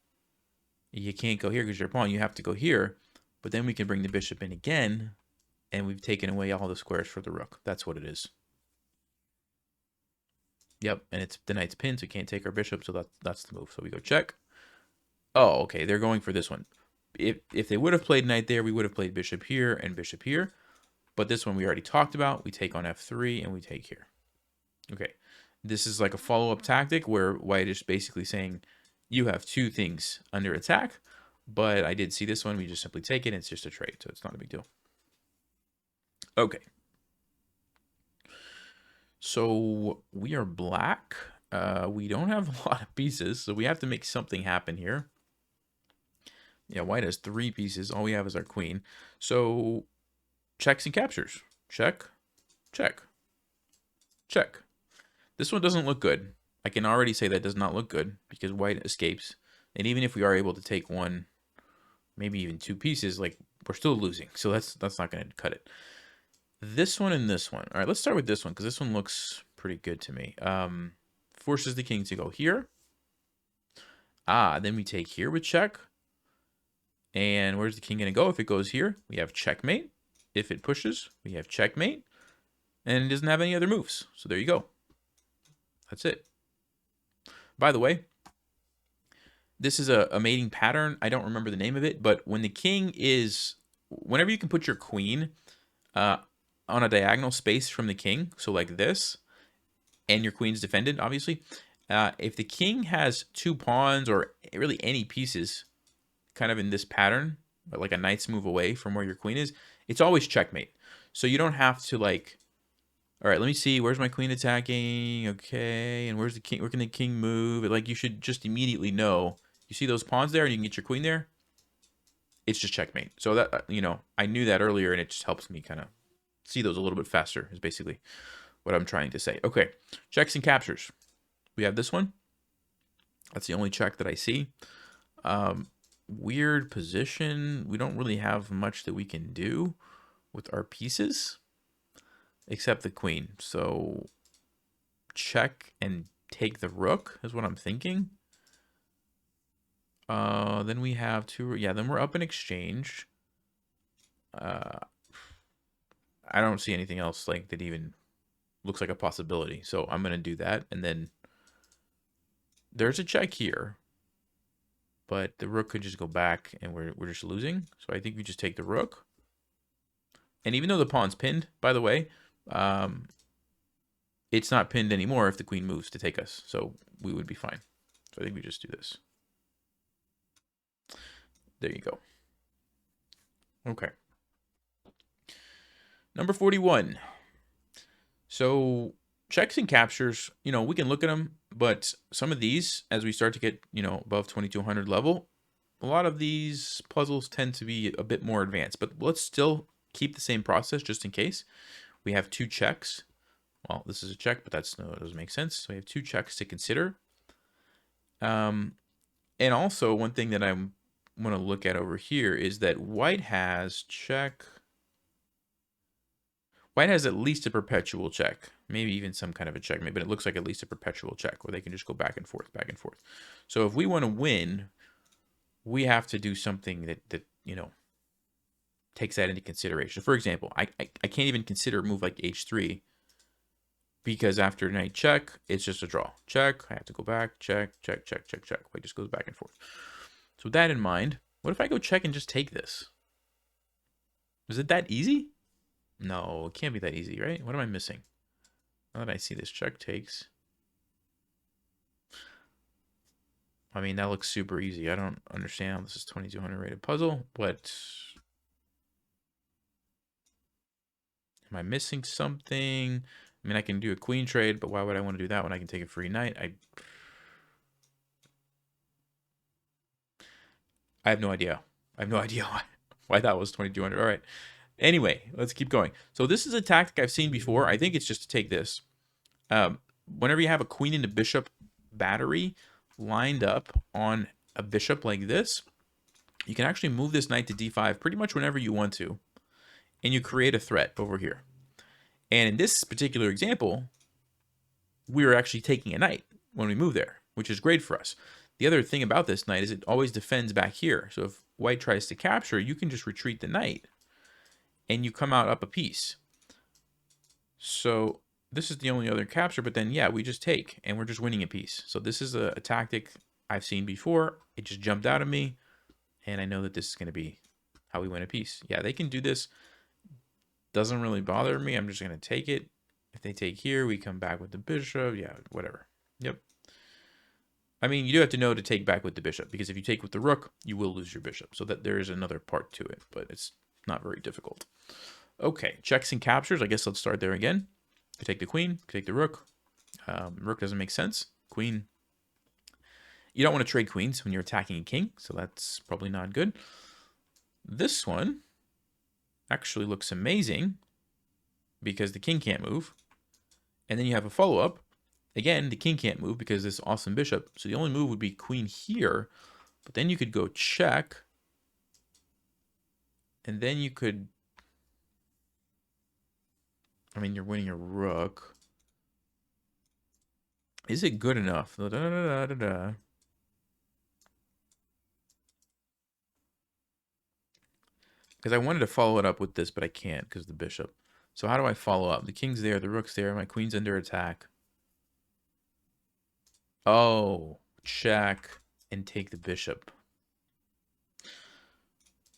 You can't go here because you're a pawn. You have to go here. But then we can bring the bishop in again, and we've taken away all the squares for the rook. That's what it is. Yep, and it's the knight's pinned, so we can't take our bishop, so that's the move. So we go check. Oh, okay, they're going for this one. If they would have played knight there, we would have played bishop here and bishop here. But this one we already talked about. We take on f3, and we take here. Okay, this is like a follow-up tactic where white is basically saying, you have 2 things under attack. But I did see this one. We just simply take it. It's just a trade, so it's not a big deal. Okay. So we are black. We don't have a lot of pieces, so we have to make something happen here. Yeah, white has 3 pieces. All we have is our queen. So checks and captures. Check, check, check. This one doesn't look good. I can already say that does not look good because white escapes. And even if we are able to take 1, maybe even 2 pieces, like we're still losing. So that's not going to cut it. This one and this one. All right, let's start with this one because this one looks pretty good to me. Forces the king to go here. Then we take here with check. And where's the king going to go? If it goes here, we have checkmate. If it pushes, we have checkmate. And it doesn't have any other moves. So there you go. That's it. By the way, this is a mating pattern. I don't remember the name of it, but when the king is, whenever you can put your queen on a diagonal space from the king, so like this, and your queen's defended, obviously, if the king has 2 pawns or really any pieces kind of in this pattern, but like a knight's move away from where your queen is, it's always checkmate. So you don't have to like, all right, let me see, where's my queen attacking? Okay, and where's the king? Where can the king move? Like you should just immediately know. You see those pawns there and you can get your queen there? it's just checkmate. So that, you know, I knew that earlier, and it just helps me kind of see those a little bit faster is basically what I'm trying to say. Okay, checks and captures. We have this one. That's the only check that I see. Weird position. We don't really have much that we can do with our pieces except the queen. So check and take the rook is what I'm thinking. Then we have two. Yeah, then we're up in exchange. I don't see anything else like that even looks like a possibility. So I'm going to do that. And then there's a check here. But the rook could just go back and we're just losing. So I think we just take the rook. And even though the pawn's pinned, by the way, it's not pinned anymore if the queen moves to take us. So we would be fine. So I think we just do this. There you go. Okay. Number 41. So checks and captures, you know, we can look at them, but some of these, as we start to get, you know, above 2200 level, a lot of these puzzles tend to be a bit more advanced, but let's still keep the same process just in case. We have two checks. Well, this is a check, but that doesn't make sense. So we have two checks to consider. And also one thing that I want to look at over here is that white has check. White has at least a perpetual check, maybe even some kind of a checkmate, but it looks like at least a perpetual check where they can just go back and forth, back and forth. So if we want to win, we have to do something that you know, takes that into consideration. For example, I can't even consider a move like h3 because after knight check, it's just a draw. Check, I have to go back, check, check, check, check, check. White just goes back and forth. So with that in mind, what if I go check and just take this? Is it that easy? No, it can't be that easy, right? What am I missing? Now that I see this, check takes. I mean, that looks super easy. I don't understand how this is 2200 rated puzzle, but am I missing something? I mean, I can do a queen trade, but why would I want to do that when I can take a free knight? I have no idea. I have no idea why that was 2200. All right. Anyway, let's keep going. So this is a tactic I've seen before. I think it's just to take this. Whenever you have a queen and a bishop battery lined up on a bishop like this, you can actually move this knight to d5 pretty much whenever you want to, and you create a threat over here. And in this particular example, we're actually taking a knight when we move there, which is great for us. The other thing about this knight is it always defends back here. So if white tries to capture, you can just retreat the knight and you come out up a piece. So this is the only other capture, but then, yeah, we just take and we're just winning a piece. So this is a tactic I've seen before. It just jumped out of me, and I know that this is going to be how we win a piece. Yeah, they can do this. Doesn't really bother me. I'm just going to take it. If they take here, we come back with the bishop. Yeah, whatever. Yep. I mean, you do have to know to take back with the bishop, because if you take with the rook, you will lose your bishop. So that there is another part to it, but it's not very difficult. Okay, checks and captures. I guess let's start there again. Could take the queen, could take the rook. Rook doesn't make sense. Queen. You don't want to trade queens when you're attacking a king, so that's probably not good. This one actually looks amazing because the king can't move. And then you have a follow-up. Again, the king can't move because this awesome bishop. So the only move would be queen here. But then you could go check. And then you could... I mean, you're winning a rook. Is it good enough? Because I wanted to follow it up with this, but I can't because of the bishop. So how do I follow up? The king's there, the rook's there, my queen's under attack. Oh, check and take the bishop.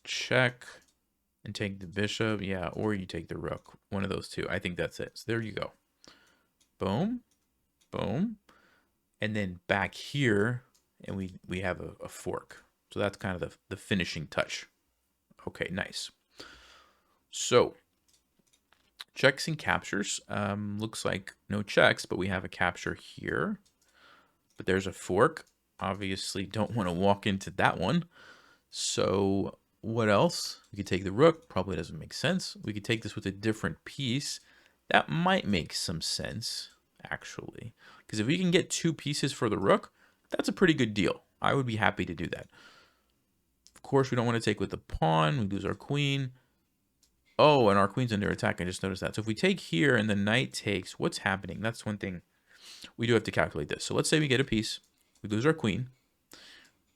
Check and take the bishop. Yeah, or you take the rook. One of those two. I think that's it. So there you go. Boom. Boom. And then back here, and we have a fork. So that's kind of the finishing touch. Okay, nice. So checks and captures. Looks like no checks, but we have a capture here. But there's a fork. Obviously don't want to walk into that one. So what else? We could take the rook. Probably doesn't make sense. We could take this with a different piece. That might make some sense, actually. Because if we can get 2 pieces for the rook, that's a pretty good deal. I would be happy to do that. Of course, we don't want to take with the pawn. We lose our queen. Oh, and our queen's under attack. I just noticed that. So if we take here and the knight takes, what's happening? That's one thing. We do have to calculate this. So let's say we get a piece. We lose our queen.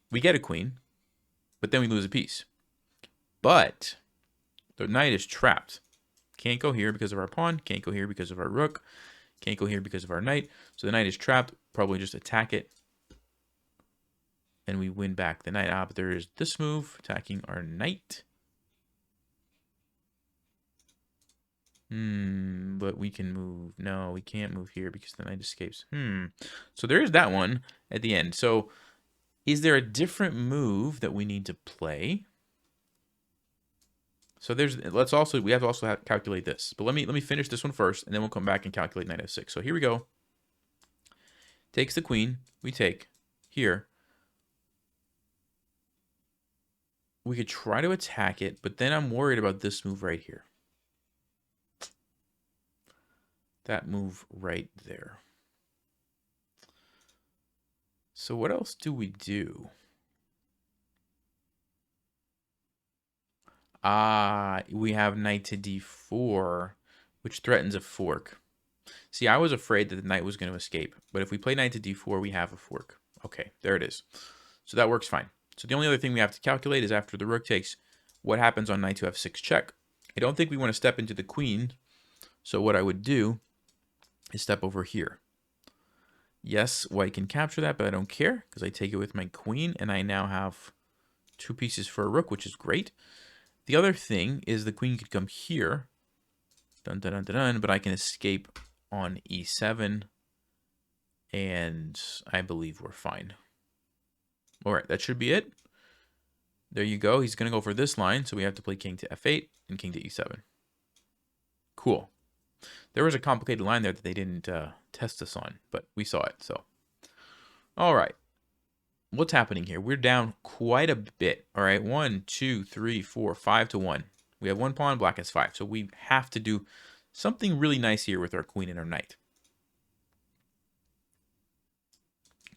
We get a queen, but then we lose a piece. But the knight is trapped. Can't go here because of our pawn. Can't go here because of our rook. Can't go here because of our knight. So the knight is trapped. Probably just attack it. And we win back the knight. But there is this move, attacking our knight. But we can move. No, we can't move here because the knight escapes. So there is that one at the end. So is there a different move that we need to play? So we have to also calculate this. But let me finish this one first, and then we'll come back and calculate knight f6. So here we go. Takes the queen. We take here. We could try to attack it, but then I'm worried about this move right here. That move right there. So what else do we do? We have knight to d4, which threatens a fork. See, I was afraid that the knight was going to escape, but if we play knight to d4, we have a fork. Okay, there it is. So that works fine. So the only other thing we have to calculate is after the rook takes, what happens on knight to f6 check. I don't think we want to step into the queen, so what I would do is step over here. Yes, white can capture that, but I don't care because I take it with my queen, and I now have 2 pieces for a rook, which is great. The other thing is the queen could come here, dun, dun, dun, dun, dun, but I can escape on e7, and I believe we're fine. All right, that should be it. There you go. He's going to go for this line, so we have to play king to f8 and king to e7. Cool. There was a complicated line there that they didn't test us on, but we saw it. So, all right. What's happening here? We're down quite a bit. All right, 1, 2, 3, 4, 5 to 1. We have 1 pawn, black has 5. So we have to do something really nice here with our queen and our knight.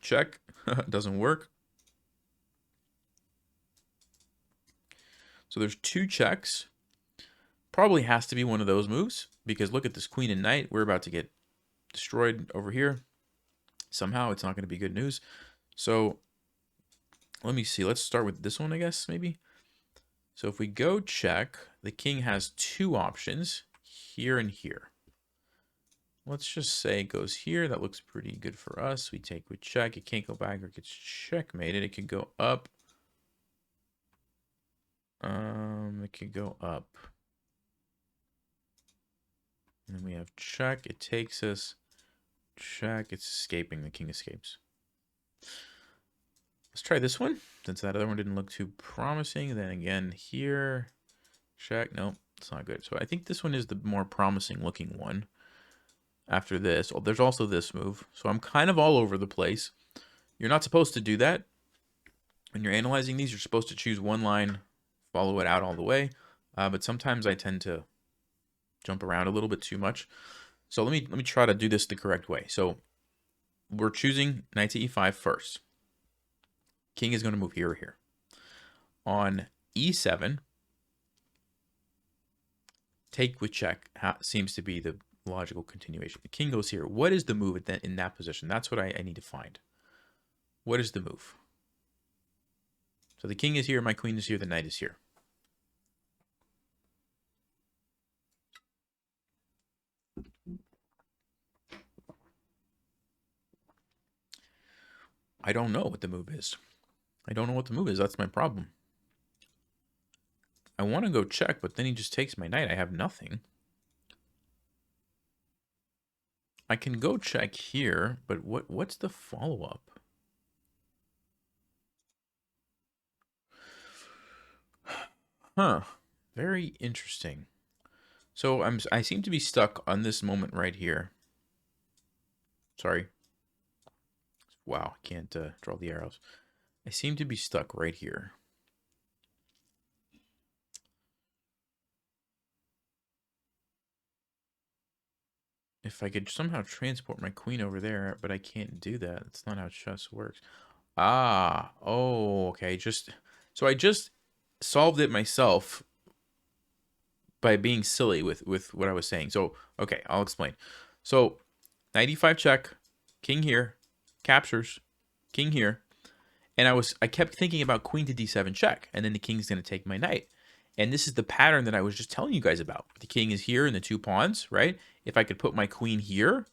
Check. Doesn't work. So there's 2 checks. Probably has to be one of those moves because look at this queen and knight. We're about to get destroyed over here. Somehow it's not going to be good news. So let me see. Let's start with this one, I guess, maybe. So if we go check, the king has 2 options, here and here. Let's just say it goes here. That looks pretty good for us. We take with check. It can't go back or it gets checkmated. It could go up. It could go up. And then we have check. It takes us. Check. It's escaping. The king escapes. Let's try this one, since that other one didn't look too promising. Then again here. Check. Nope, it's not good. So I think this one is the more promising looking one. After this. Oh, there's also this move. So I'm kind of all over the place. You're not supposed to do that. When you're analyzing these, you're supposed to choose one line, follow it out all the way. But sometimes I tend to jump around a little bit too much. So let me try to do this the correct way. So we're choosing knight to e5 first. King is going to move here or here. On e7, take with check seems to be the logical continuation. The king goes here. What is the move in that position? That's what I need to find. What is the move? So the king is here, my queen is here, the knight is here. I don't know what the move is. I don't know what the move is. That's my problem. I want to go check, but then he just takes my knight. I have nothing. I can go check here, but what's the follow-up? Huh. Very interesting. So I seem to be stuck on this moment right here. Sorry. Wow, I can't draw the arrows. I seem to be stuck right here. if I could somehow transport my queen over there, but I can't do that. That's not how chess works. Ah, oh, okay. So I just solved it myself by being silly with what I was saying. So, okay, I'll explain. So, 95 check, king here, captures, king here, and I kept thinking about queen to d7 check, and then the king's going to take my knight. And this is the pattern that I was just telling you guys about. The king is here and the 2 pawns, right? If I could put my queen here,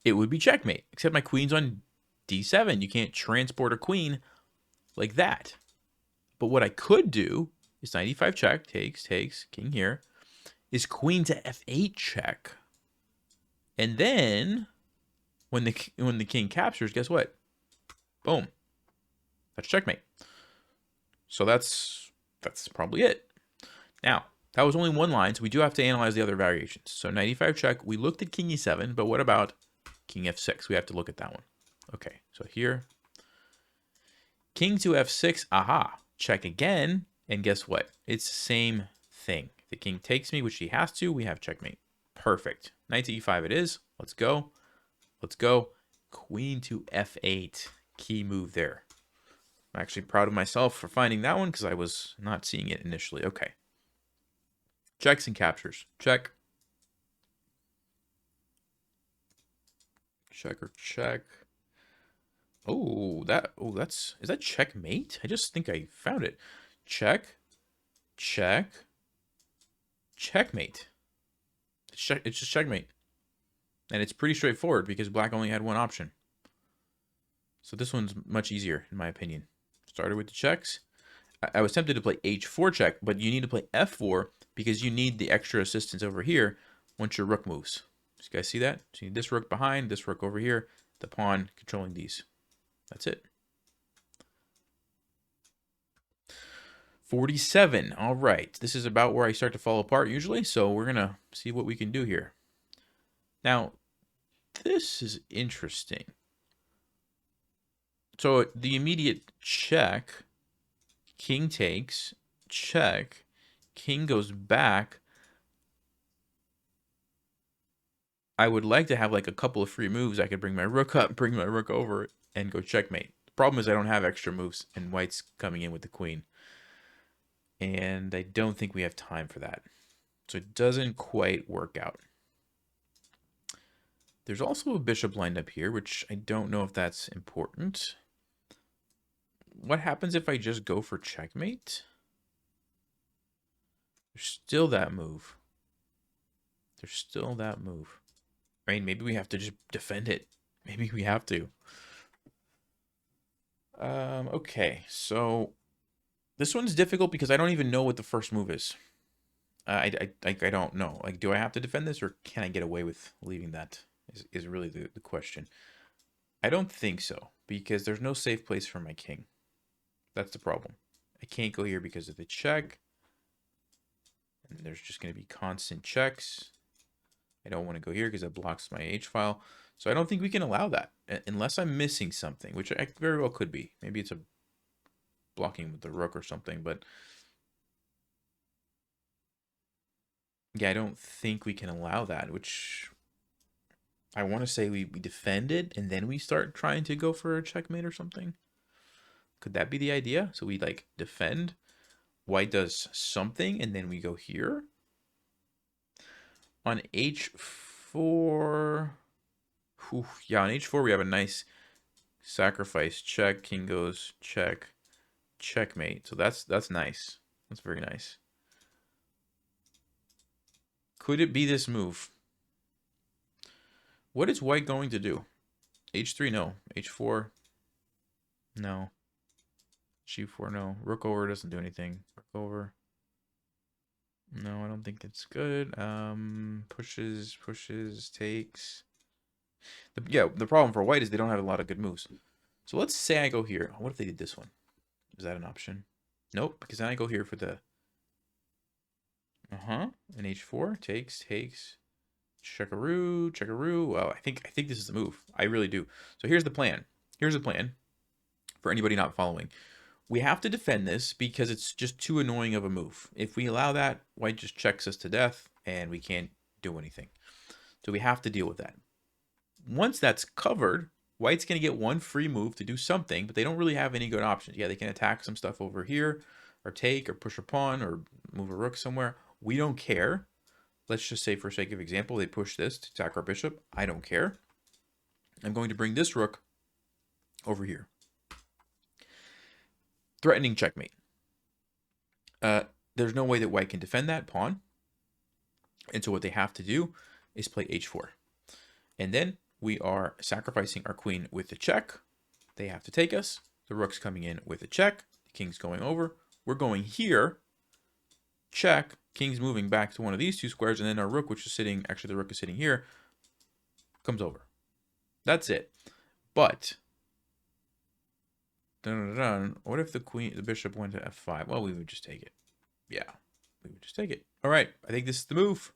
it would be checkmate. Except my queen's on d7. You can't transport a queen like that. But what I could do is 95 check, takes, king here, is queen to f8 check. And then when the king captures, guess what? Boom. That's checkmate. So that's probably it. Now, that was only one line, so we do have to analyze the other variations. So 95 check, we looked at king e7, but what about king f6? We have to look at that one. Okay, so here, king to f6, aha, check again, and guess what? It's the same thing. The king takes me, which he has to, we have checkmate. Perfect. Knight to e5 it is. Let's go. Let's go. Queen to f8. Key move there. I'm actually proud of myself for finding that one because I was not seeing it initially. Okay. Checks and captures. Check. Check or check. Is that checkmate? I just think I found it. Check. Check. Checkmate. It's just checkmate. And it's pretty straightforward because black only had one option. So this one's much easier, in my opinion. Started with the checks. I was tempted to play h4 check, but you need to play f4 because you need the extra assistance over here once your rook moves. So you guys see that? So you need this rook behind, this rook over here, the pawn controlling these. That's it. 47. All right. This is about where I start to fall apart usually, so we're going to see what we can do here. Now, this is interesting. So the immediate check, king takes, check, king goes back. I would like to have like a couple of free moves. I could bring my rook up, bring my rook over, and go checkmate. The problem is I don't have extra moves, and white's coming in with the queen. And I don't think we have time for that. So it doesn't quite work out. There's also a bishop lined up here, which I don't know if that's important. What happens if I just go for checkmate? There's still that move. There's still that move. I mean, maybe we have to just defend it. Maybe we have to. Okay, so this one's difficult because I don't even know what the first move is. I don't know. Like, do I have to defend this or can I get away with leaving that is really the question. I don't think so because there's no safe place for my king. That's the problem. I can't go here because of the check. And there's just going to be constant checks. I don't want to go here because it blocks my h-file. So I don't think we can allow that unless I'm missing something, which I very well could be. Maybe it's a blocking with the rook or something, but yeah, I don't think we can allow that, which I want to say we defend it and then we start trying to go for a checkmate or something. Could that be the idea? So we like defend, white does something, and then we go here. On h4, yeah, on h4 we have a nice sacrifice. Check, king goes, check, checkmate. So that's nice. That's very nice. Could it be this move? What is white going to do? h3, no. h4, no. g4, no. Rook over doesn't do anything. Rook over. No, I don't think it's good. Pushes, takes. The problem for white is they don't have a lot of good moves. So let's say I go here. What if they did this one? Is that an option? Nope, because then I go here for the... an h4, takes, checkaroo. Well, I think this is the move. I really do. So here's the plan. Here's the plan for anybody not following. We have to defend this because it's just too annoying of a move. If we allow that, white just checks us to death and we can't do anything. So we have to deal with that. Once that's covered, white's going to get one free move to do something, but they don't really have any good options. Yeah, they can attack some stuff over here, or take, or push a pawn, or move a rook somewhere. We don't care. Let's just say, for sake of example, they push this to attack our bishop. I don't care. I'm going to bring this rook over here. Threatening checkmate. There's no way that white can defend that pawn. And so what they have to do is play h4. And then we are sacrificing our queen with the check. They have to take us. The rook's coming in with a check. The king's going over. We're going here. Check. King's moving back to one of these two squares. And then our rook, which is sitting, actually the rook is sitting here, comes over. That's it. But, what if the bishop went to f5? Well, we would just take it. Yeah, we would just take it. All right, I think this is the move.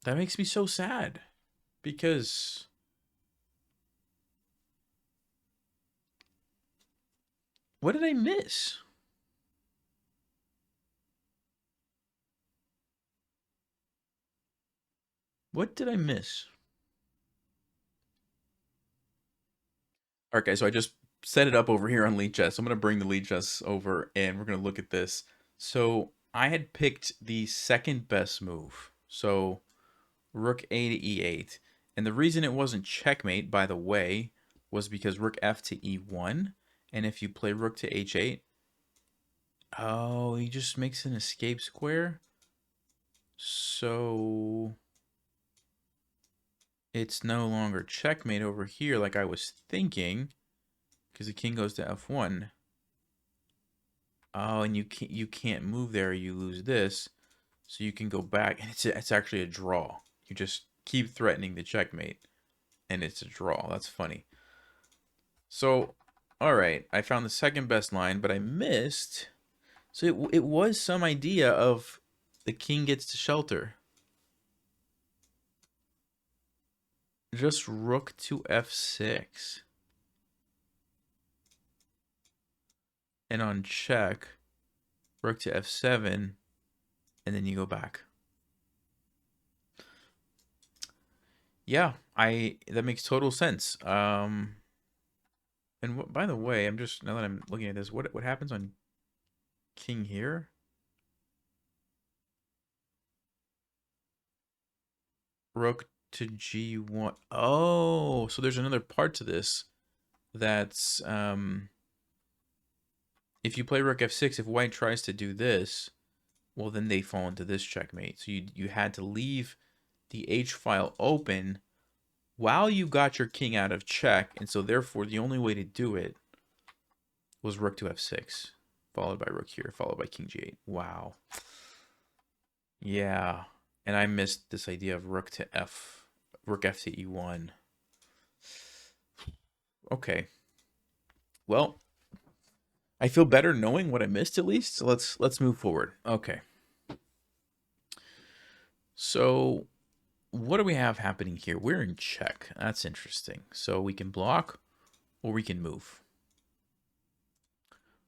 That makes me so sad because what did I miss? What did I miss? All right, guys, so I just set it up over here on Lead Chess. I'm going to bring the Lead Chess over and we're going to look at this. So I had picked the second best move. So rook a to e8. And the reason it wasn't checkmate, by the way, was because rook f to e1. And if you play rook to h8, oh, he just makes an escape square. So it's no longer checkmate over here like I was thinking, because the king goes to f1. Oh, and you can't move there, you lose this. So you can go back, and it's actually a draw. You just keep threatening the checkmate, and it's a draw. That's funny. So, all right, I found the second best line, but I missed. So it was some idea of the king gets to shelter. Just rook to f6. And on check, rook to f7, and then you go back. Yeah, that makes total sense. And by the way, I'm just, now that I'm looking at this, what happens on king here? Rook to g1. Oh, so there's another part to this. That's if you play rook f6, if white tries to do this, well, then they fall into this checkmate. So you had to leave the h file open while you got your king out of check, and so therefore the only way to do it was rook to f6, followed by rook here, followed by king g8. Wow. Yeah, and I missed this idea of rook to f to e1. Okay. Well, I feel better knowing what I missed at least. So let's move forward. Okay. So what do we have happening here? We're in check. That's interesting. So we can block or we can move.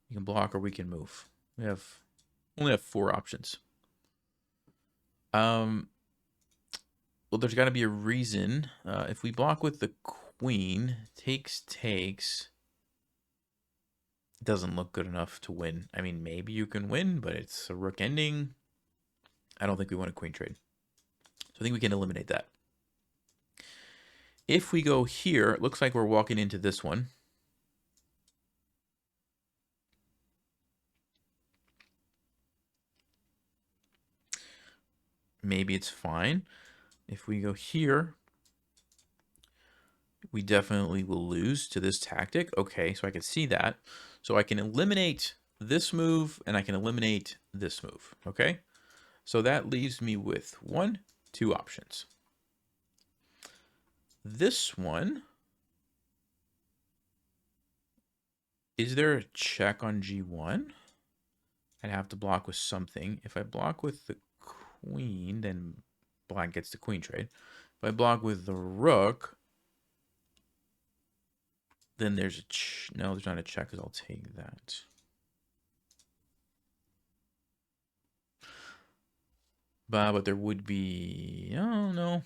We can block or we can move. We only have 4 options. Well, there's got to be a reason. If we block with the queen, takes, it doesn't look good enough to win. I mean, maybe you can win, but it's a rook ending. I don't think we want a queen trade. So I think we can eliminate that. If we go here, it looks like we're walking into this one. Maybe it's fine. If we go here, we definitely will lose to this tactic. Okay, so I can see that. So I can eliminate this move and I can eliminate this move. Okay, so that leaves me with 2 options. This one, is there a check on g1? I'd have to block with something. If I block with the queen, then black gets the queen trade. If I block with the rook, Then there's a no, there's not a check, because I'll take that. But there would be, oh no,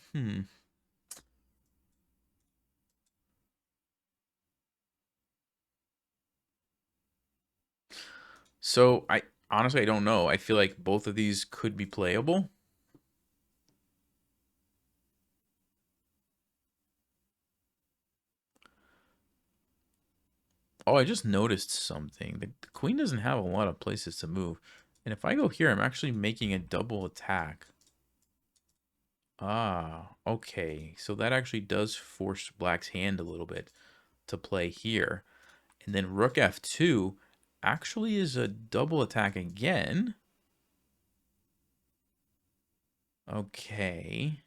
So I honestly I don't know. I feel like both of these could be playable. Oh, I just noticed something. The queen doesn't have a lot of places to move. And if I go here, I'm actually making a double attack. Ah, okay. So that actually does force black's hand a little bit to play here. And then rook f2 actually is a double attack again. Okay.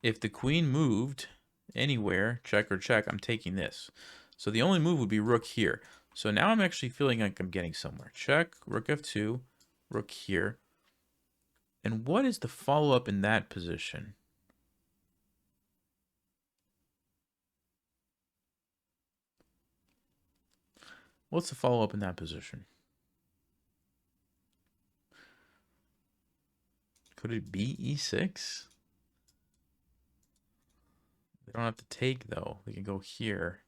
If the queen moved anywhere, check or check, I'm taking this. So the only move would be rook here. So now I'm actually feeling like I'm getting somewhere. Check, rook f2, rook here. And what is the follow-up in that position? What's the follow-up in that position? Could it be e6? They don't have to take, though. They can go here.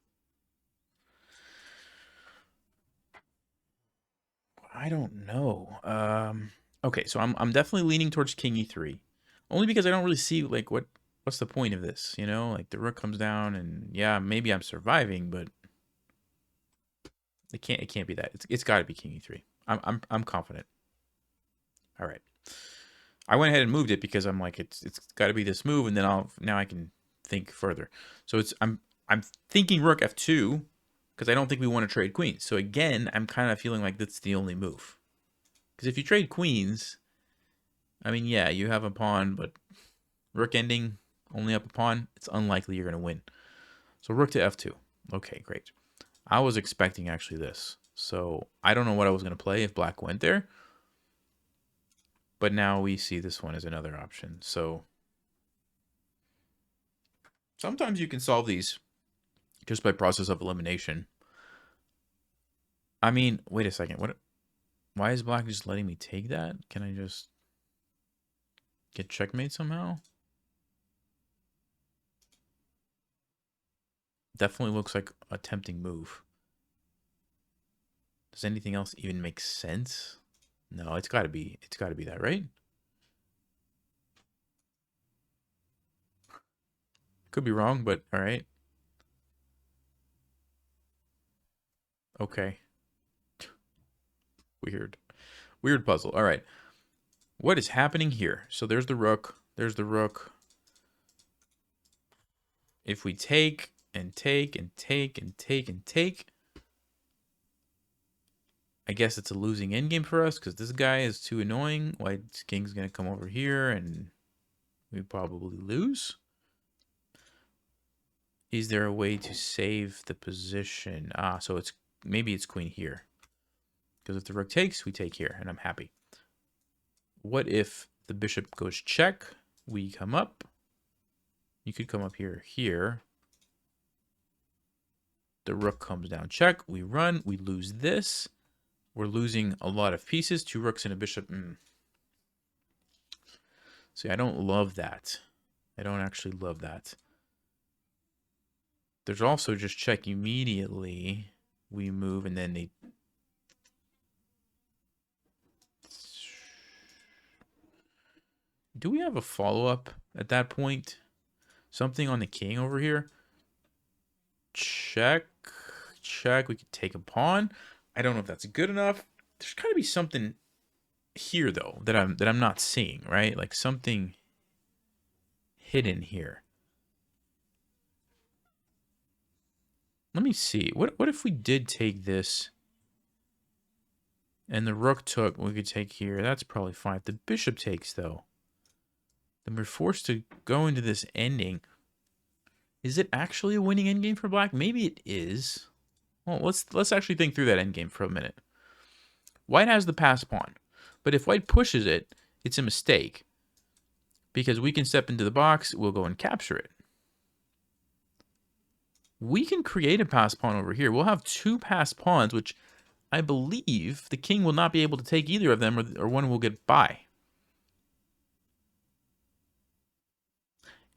I don't know. Okay, so I'm definitely leaning towards king e3. Only because I don't really see, like, what's the point of this, you know? Like, the rook comes down, and yeah, maybe I'm surviving, but it can't be that. It's got to be king e3. I'm confident. All right. I went ahead and moved it because I'm like, it's got to be this move, and then now I can think further. So I'm thinking rook f2 because I don't think we want to trade queens. So again, I'm kind of feeling like that's the only move. Because if you trade queens, I mean, yeah, you have a pawn, but rook ending only up a pawn, it's unlikely you're going to win. So rook to f2. Okay, great. I was expecting actually this. So I don't know what I was going to play if black went there. But now we see this one as another option. So sometimes you can solve these just by process of elimination. I mean, wait a second. Why is black just letting me take that? Can I just get checkmate somehow? Definitely looks like a tempting move. Does anything else even make sense? No, it's got to be that, right? Could be wrong, but all right. Okay. Weird. Weird puzzle. All right. What is happening here? So there's the rook. There's the rook. If we take and take and take and take and take, I guess it's a losing endgame for us because this guy is too annoying. White king's going to come over here and we probably lose. Is there a way to save the position? Ah, so maybe it's queen here. Because if the rook takes, we take here, and I'm happy. What if the bishop goes check? We come up. You could come up here. The rook comes down check. We run. We lose this. We're losing a lot of pieces. 2 rooks and a bishop. See, I don't love that. I don't actually love that. There's also just check immediately. We move, and then they... Do we have a follow-up at that point? Something on the king over here? Check. Check. We could take a pawn. I don't know if that's good enough. There's got to be something here, though, that I'm not seeing, right? Like something hidden here. Let me see. What if we did take this and the rook took? We could take here. That's probably fine. If the bishop takes, though, then we're forced to go into this ending. Is it actually a winning endgame for black? Maybe it is. Well, let's actually think through that endgame for a minute. White has the pass pawn, but if white pushes it, it's a mistake because we can step into the box. We'll go and capture it. we can create a pass pawn over here. We'll have 2 pass pawns, which I believe the king will not be able to take either of them, or one will get by.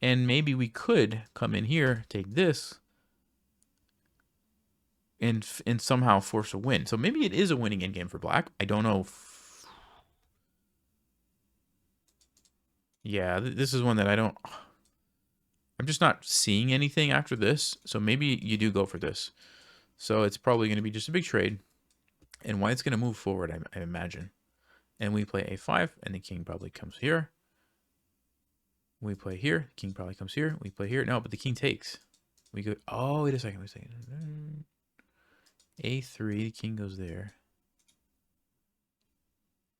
And maybe we could come in here, take this, and somehow force a win. So maybe it is a winning endgame for black. I don't know. Yeah, this is one that I don't... I'm just not seeing anything after this. So maybe you do go for this. So it's probably going to be just a big trade. And white's going to move forward, I imagine. And we play a5, and the king probably comes here. We play here. King probably comes here. We play here. No, but the king takes. We go... Oh, wait a second. Wait a second. A3. The king goes there.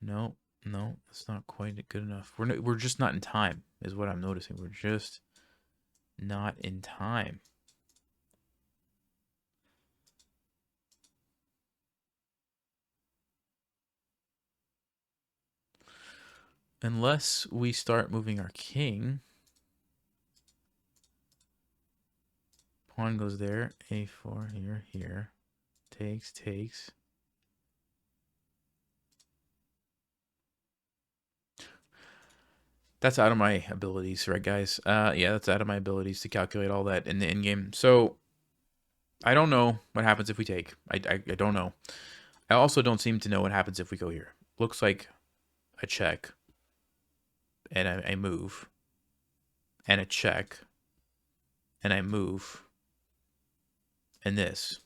No, no, that's not quite good enough. We're just not in time, is what I'm noticing. We're just not in time. Unless we start moving our king. Pawn goes there. A4 here, here. Takes, takes. That's out of my abilities, right, guys? Yeah, that's out of my abilities to calculate all that in the endgame. So, I don't know what happens if we take. I don't know. I also don't seem to know what happens if we go here. Looks like a check. And I move. And a check. And I move. And this.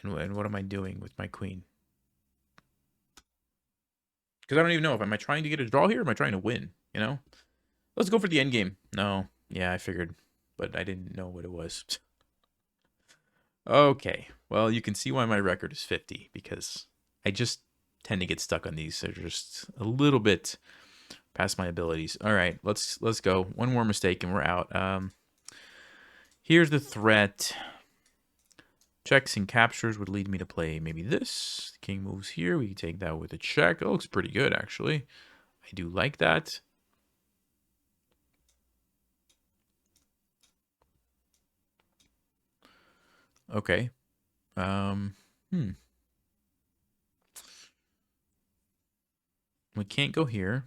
And what am I doing with my queen? Because I don't even know. Am I trying to get a draw here? Or am I trying to win? You know? Let's go for the end game. No. Yeah, I figured. But I didn't know what it was. Okay. Well, you can see why my record is 50. Because I just tend to get stuck on these. They're just a little bit past my abilities. All right. Let's go. One more mistake and we're out. Here's the threat. Checks and captures would lead me to play maybe this. The king moves here. We can take that with a check. It looks pretty good, actually. I do like that. Okay. We can't go here.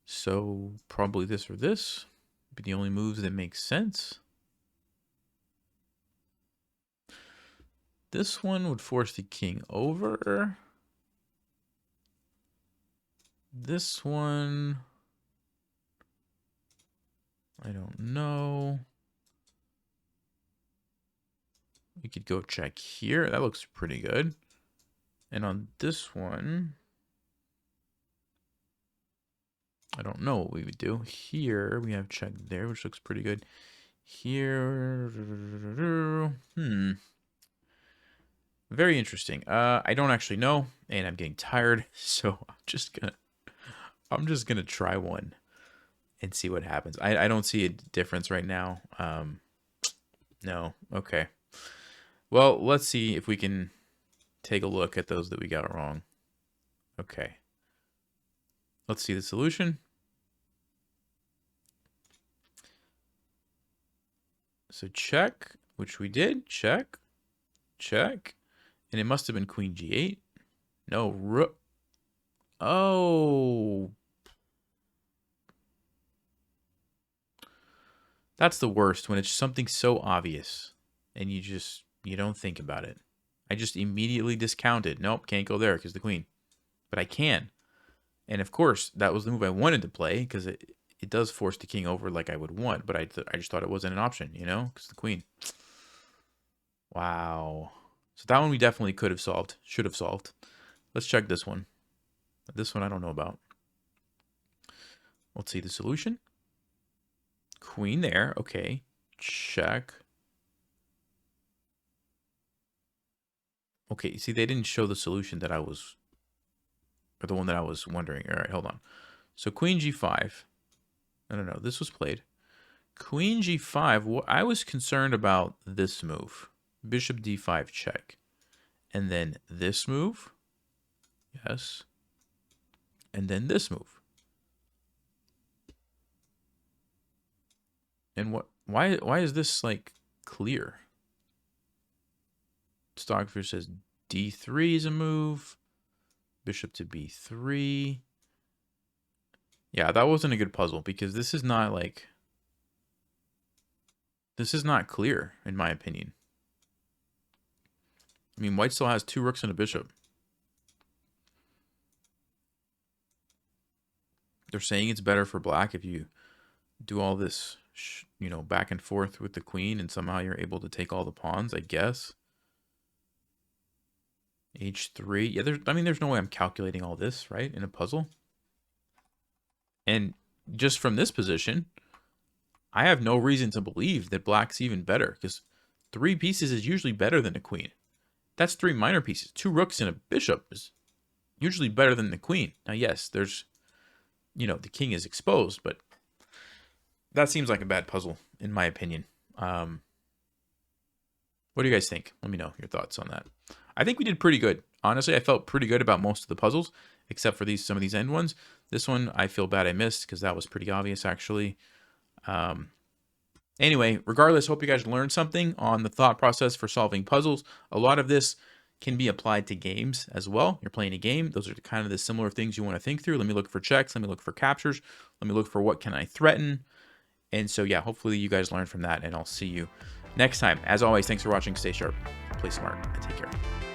So probably this or this would be the only moves that make sense. This one would force the king over. This one, I don't know. We could go check here. That looks pretty good. And on this one, I don't know what we would do. Here, we have check there, which looks pretty good. Here, very interesting. I don't actually know, and I'm getting tired, so I'm just gonna try one and see what happens. I don't see a difference right now. No. Okay. Well, let's see if we can take a look at those that we got wrong. Okay. Let's see the solution. So check, which we did. Check. Check. And it must have been queen g8. No, rook. Oh. That's the worst, when it's something so obvious and you don't think about it. I just immediately discounted. Nope, can't go there because the queen. But I can. And of course, that was the move I wanted to play because it does force the king over like I would want. But I just thought it wasn't an option, you know, because the queen. Wow. So that one we definitely could have solved. Should have solved. Let's check this one. This one I don't know about. Let's see the solution. Queen there. Okay. Check. Okay, see, they didn't show the solution that I was... Or the one that I was wondering. All right, hold on. So queen g5. No. This was played. Queen g5. Well, I was concerned about this move. Bishop d5 check. And then this move. Yes. And then this move. And why is this like clear? Stockfish says d3 is a move. Bishop to b3. Yeah, that wasn't a good puzzle because this is not like... This is not clear, in my opinion. I mean, white still has 2 rooks and a bishop. They're saying it's better for black if you do all this, you know, back and forth with the queen and somehow you're able to take all the pawns, I guess. h3. Yeah, there's no way I'm calculating all this, right, in a puzzle. And just from this position, I have no reason to believe that black's even better, because 3 pieces is usually better than a queen. That's 3 minor pieces. 2 rooks and a bishop is usually better than the queen. Now, yes, there's, you know, the king is exposed, but that seems like a bad puzzle, in my opinion. What do you guys think? Let me know your thoughts on that. I think we did pretty good. Honestly, I felt pretty good about most of the puzzles, except for some of these end ones. This one, I feel bad I missed, because that was pretty obvious, actually. Anyway, regardless, hope you guys learned something on the thought process for solving puzzles. A lot of this can be applied to games as well. You're playing a game. Those are kind of the similar things you want to think through. Let me look for checks. Let me look for captures. Let me look for what can I threaten. And so, yeah, hopefully you guys learned from that, and I'll see you next time. As always, thanks for watching. Stay sharp, play smart, and take care.